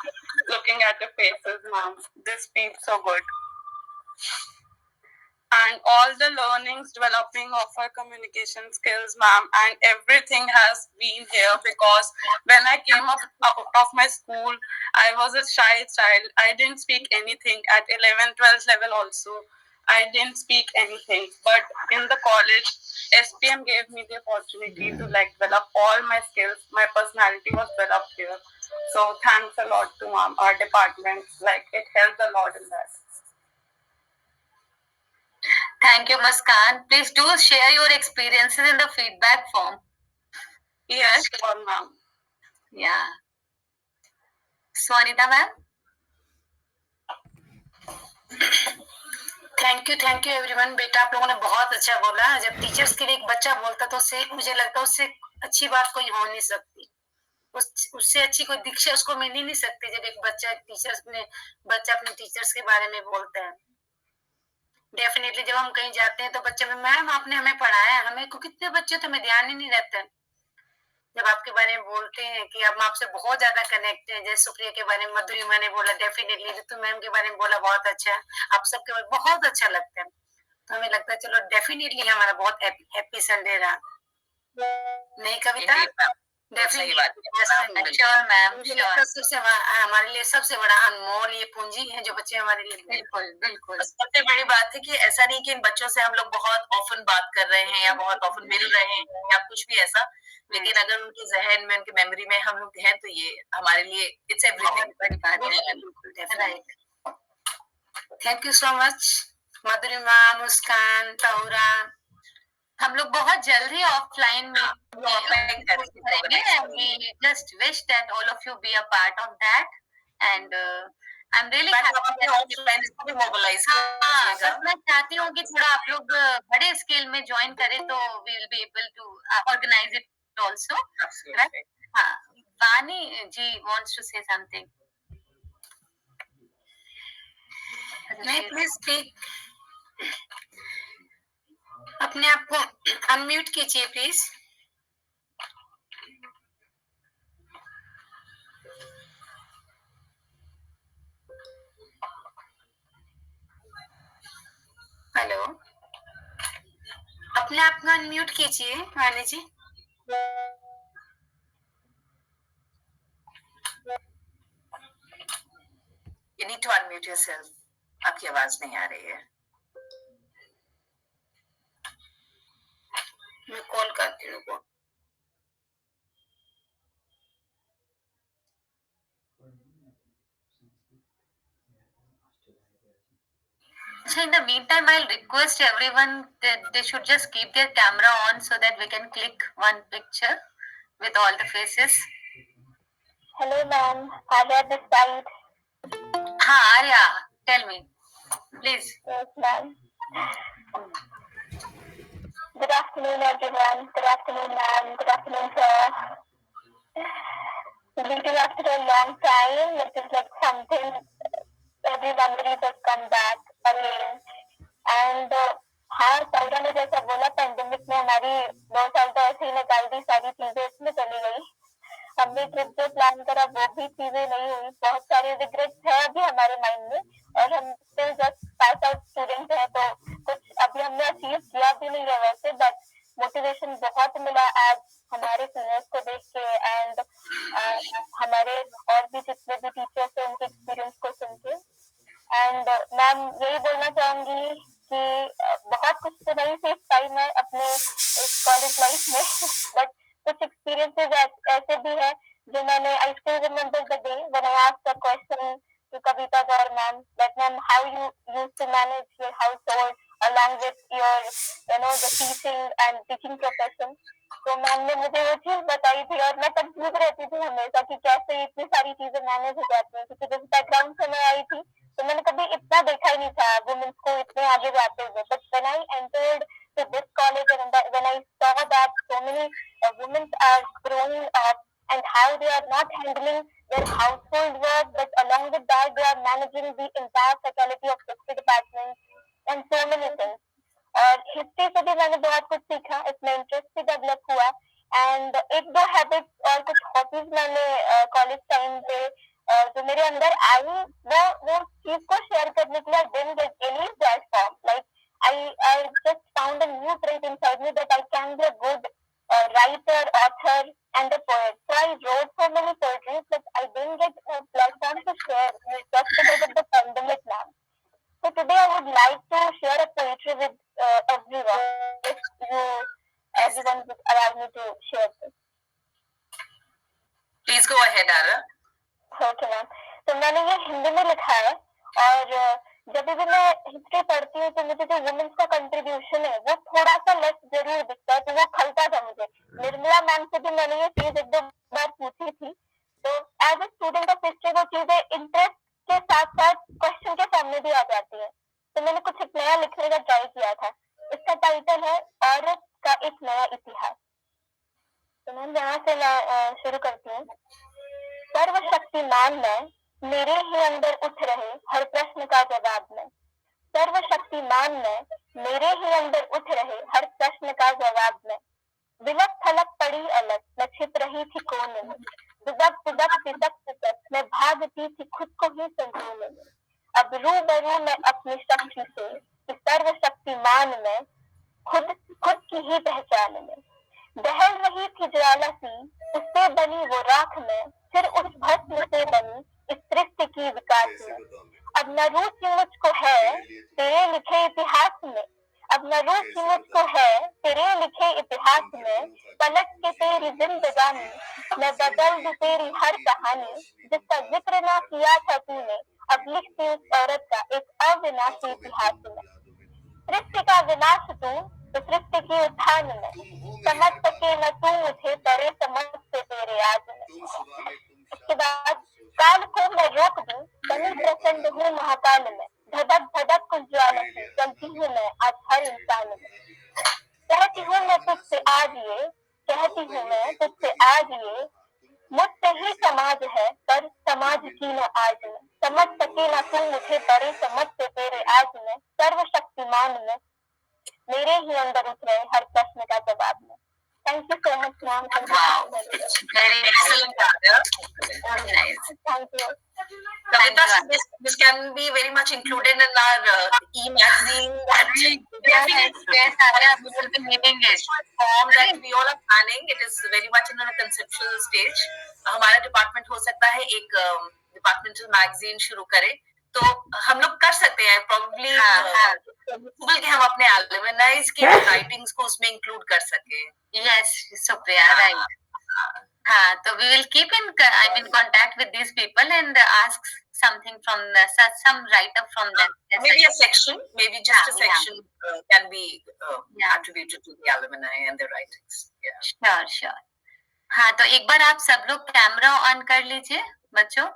looking at your faces, ma'am, this feels so good. And all the learnings, developing of our communication skills, ma'am, and everything has been here, because when I came out of my school, I was a shy child. I didn't speak anything at 11th, 12th level also. I didn't speak anything. But in the college, SPM gave me the opportunity to like develop all my skills. My personality was developed here. So thanks a lot to our department. Like it helped a lot in that. Thank you, Muskan. Please do share your experiences in the feedback form. Yes, sure, ma'am. Yeah. Swanita ma'am. Thank you everyone. बेटा आप लोगों ने बहुत अच्छा बोला। जब teachers के लिए एक बच्चा बोलता तो उससे मुझे लगता है उससे अच्छी बात कोई हो नहीं सकती। उससे अच्छी कोई दीक्षा उसको मिल ही नहीं सकती जब एक बच्चा अपने टीचर्स के बारे में बोलता है। डेफिनेटली जब हम कहीं जाते हैं तो बच्चे में मैम आपने हमें पढ़ाया, हमें को कितने बच्चे तो हमें ध्यान ही नहीं रहता है। जब आपके बारे में बोलते हैं कि हम आपसे बहुत ज्यादा कनेक्ट हैं, जैसे सुप्रिया के बारे में मधुरिमा ने बोला, डेफिनेटली ऋतु मैम के बारे में बोला बहुत अच्छा, आप सबके बारे में बहुत अच्छा लगता है। तो हमें लगता है चलो डेफिनेटली हमारा बहुत हैप्पी संडे रहा। नहीं कविता? हमारे लिए सबसे बड़ा अनमोल ये पूंजी है जो बच्चे हमारे लिए। बिल्कुल सबसे बड़ी बात है कि ऐसा नहीं कि इन बच्चों से हम लोग बहुत ऑफन बात कर रहे हैं या बहुत ऑफन मिल रहे हैं या कुछ भी ऐसा, लेकिन अगर उनके जहन में, उनकी मेमोरी में हम लोग हैं तो ये हमारे लिए इट्स एवरीथिंग। बड़ी बात है। Right, thank you so much Madhurima, Muskan, Taura. हम लोग बहुत जल्दी ऑफलाइन में करेंगे। We just wish that all of you be a part of that and I'm really mobilize। हाँ, मैं चाहती हूँ कि थोड़ा आप लोग बड़े स्केल में ज्वाइन करें तो we will be able to organize it also। Right? हाँ, वानी जी wants to say something। नहीं, प्लीज स्पीक। अपने आप को अनम्यूट कीजिए प्लीज। हेलो, अपने आप को अनम्यूट कीजिए वानी जी। You need to unmute yourself। आपकी आवाज नहीं आ रही है। मैं कॉल करती हूँ। So in the meantime, I'll request everyone that they should just keep their camera on so that we can click one picture with all the faces. Hello ma'am, Arya this side. हाँ Arya, tell me, please. Yes ma'am. Good afternoon everyone. Good afternoon ma'am. Good afternoon sir. Meeting after a long time, it is like something, every memories have come back again. And हाँ, सौरा ने जैसा बोला, pandemic में हमारी 2 साल तो ऐसे ही निकाल दी, सारी चीजें इसमें चली गई। हमने ट्रिप जो प्लान करा वो भी चीजें नहीं हुई। बहुत सारे रिग्रेट्स है अभी हमारे माइंड में और हम still just pass out students हैं, तो कुछ अभी हमने अचीव किया भी नहीं है वैसे, बट मोटिवेशन बहुत मिला आज हमारे सीनियर्स को देख के एंड हमारे और भी जितने भी टीचर्स हैं उनके एक्सपीरियंस को सुन के। एंड मैम यही बोलना चाहूंगी कि बहुत कुछ तो नहीं सीख पाई मैं अपने इस कॉलेज लाइफ में, बट कुछ एक्सपीरियंसेस ऐसे भी है जो मैंने, I still remember the day when I asked a question to Kavita Gaur ma'am, that ma'am, how you used to manage your household along with your, the teaching and teaching profession। तो ma'am ने मुझे वो चीज बताई थी और मैं confuse रहती थी हमेशा कि कैसे इतनी सारी चीजें मैनेज हो जाती हैं, क्योंकि जब बैकग्राउंड से मैं आई थी तो मैंने कभी इतना देखा ही नहीं था वुमेन्स को इतने आगे जाते हुए। But when I entered to this college and when I saw that so many women are growing up and how they are not handling their household work, but along with that they are managing the entire faculty of history department and so many things। और history से भी मैंने बहुत कुछ सीखा, इसमें interest भी develop हुआ एंड एक दो हैबिट्स और कुछ हॉबीज मैंने कॉलेज टाइम पे जो मेरे अंदर आई वो चीज को शेयर करने के लिए I didn't get any platform. Like I just found a new trait inside me that I can be a good writer, author, and a poet. So I wrote so many poetries, but I didn't get a platform to share just because of the pandemic now. So today I would like to share Please go ahead, Ara. Okay ma'am, तो मैंने ये हिंदी में लिखा है और जब भी मैं हिस्ट्री पढ़ती हूँ तो मुझे जो वुमेन्स का कंट्रीब्यूशन है वो थोड़ा सा लेस जरूर दिखता है, तो वो खलता था मुझे। निर्मला मैम से भी मैंने ये चीज एक दो बार पूछी थी, तो as a student of history वो चीजें इंटरेस्ट के साथ साथ क्वेश्चन के सामने भी आ जाती है। तो मैंने कुछ एक नया लिखने का ट्राई किया था। इसका टाइटल है औरत का एक नया इतिहास। तो मैम यहाँ से मैं शुरू करती हूँ। सर्वशक्तिमान मैं, मेरे ही अंदर उठ रहे हर प्रश्न का जवाब मैं। सर्वशक्तिमान मैं, मेरे ही अंदर उठ रहे हर प्रश्न का जवाब मैं। विलक थलक पड़ी अलग, मैं छिप रही थी कोने में। दुबक दुबक सिसक सिसक मैं भागती थी खुद को ही संजोने में। अब रूबरू मैं अपनी शक्ति से कि सर्वशक्तिमान मैं, खुद खुद की ही पहचान में। दहल रही थी ज्वाला सी, उससे बनी वो राख में, फिर उस भस्म से बनी इस सृष्टि की विकास में। अब न रुचि मुझको है तेरे लिखे इतिहास में, अब न रुचि मुझको है तेरे लिखे इतिहास में। पलट के तेरी जिंदगानी मैं बदल दूं तेरी हर कहानी, जिसका जिक्र ना किया था तूने, अब लिखती उस औरत का एक अविनाशी इतिहास में। सृष्टि का विनाश तू तो सृष्टि की उत्थान में, समझ सके न तू मुझे तरे समझ से तेरे आज में। इसके बाद काल को मैं रोक दूं, बनी प्रचंड हूँ महाकाल में। धधक धधक कुछ ज्वाला से चलती हूँ मैं आज हर इंसान में। कहती हूँ मैं तुझसे आज ये, कहती हूँ मैं तुझसे आज ये, मुझसे ही समाज है पर समाज की न आज में। समझ सके ना तू मुझे तरे समझ से तेरे आज में। सर्वशक्तिमान में, मेरे ही अंदर उठ रहे हर प्रश्न का जवाब में। Thank you so much, ma'am. Wow, very excellent, Ara. Very nice. Thank you. Kavita, this can be very much included in our e-magazine. Yes, Ara, we will be needing it. Form that we all are planning. It is very much in a conceptual stage. हमारा department हो सकता है एक departmental magazine शुरू करे, तो हम लोग कर सकते हैं प्रॉब्ली गूगल के हम अपने एलुमनाइज की राइटिंग्स को उसमें इंक्लूड कर सके। Yes, Supriya, right. हाँ, तो we will keep in contact with these people and ask something from some write up from them. Maybe a section, maybe just a section can be attributed to the alumni and their writings. Yeah. Sure. हाँ, तो एक बार आप सब लोग camera on कर लीजिए बच्चों।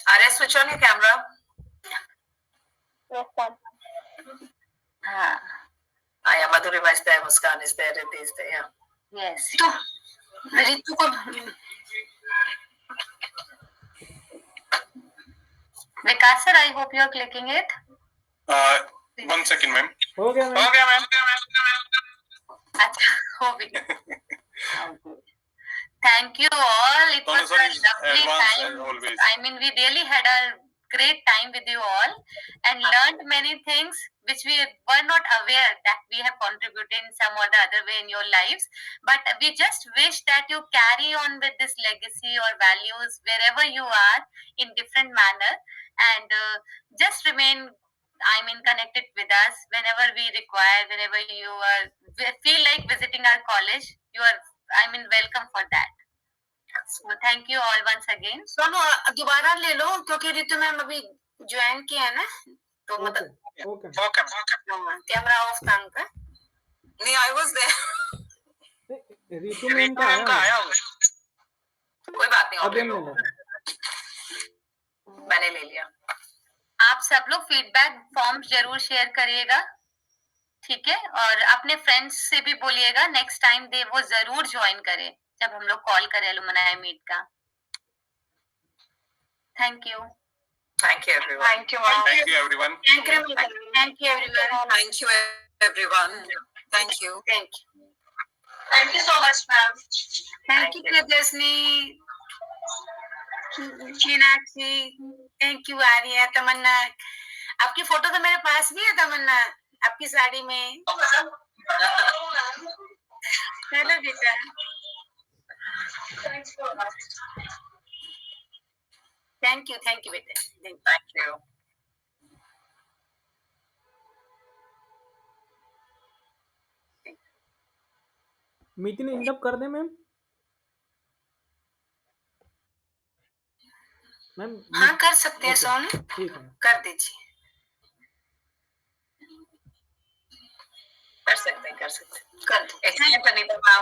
Arya, switch on your camera. Yes, ma'am. हाँ. Yeah, Madhurima is there, Muskan is there, Riddhi is there. Yeah. Yes. तो रितु को विकास sir, I hope you are clicking it. 1 second, ma'am. हो गया मैम। अच्छा, हो गया। Thank you all. It was a lovely time. Always. I mean, we really had a great time with you all and learned many things which we were not aware that we have contributed in some or the other way in your lives. But we just wish that you carry on with this legacy or values wherever you are in different manner and just remain, connected with us whenever we require, whenever you feel like visiting our college, you are, welcome for that. So thank you all once again. Sonu दोबारा ले लो क्योंकि Ritu ma'am अभी join किया है ना, तो मतलब okay camera off था उनका। नहीं, I was there. Ritu ma'am का आया कोई बात नहीं, अभी मैंने ले लिया। आप सब लोग फीडबैक फॉर्म जरूर शेयर करिएगा, ठीक है? और अपने फ्रेंड्स से भी बोलिएगा नेक्स्ट टाइम वो जरूर ज्वाइन करें जब हम लोग कॉल करें एलुमनाई मीट का। Thank you. Thank you, everyone. Thank you, everyone. Thank you, everyone. Thank you, everyone. Thank you. Thank you so much, ma'am. Thank you, Priyadashni, Meenakshi, thank you Arya, Tamanna. आपकी photo तो मेरे पास भी है तमन्ना, आपकी साड़ी में। हेलो बेटा। थैंक यू बेटे, थैंक यू। मीटिंग इंडप कर दे मैम। मैम हाँ कर सकते हैं ओके, सोनू, ठीक है। कर दीजिए। कर सकते हैं, कर दो। कर दो। एक्सप्लेन करनी तो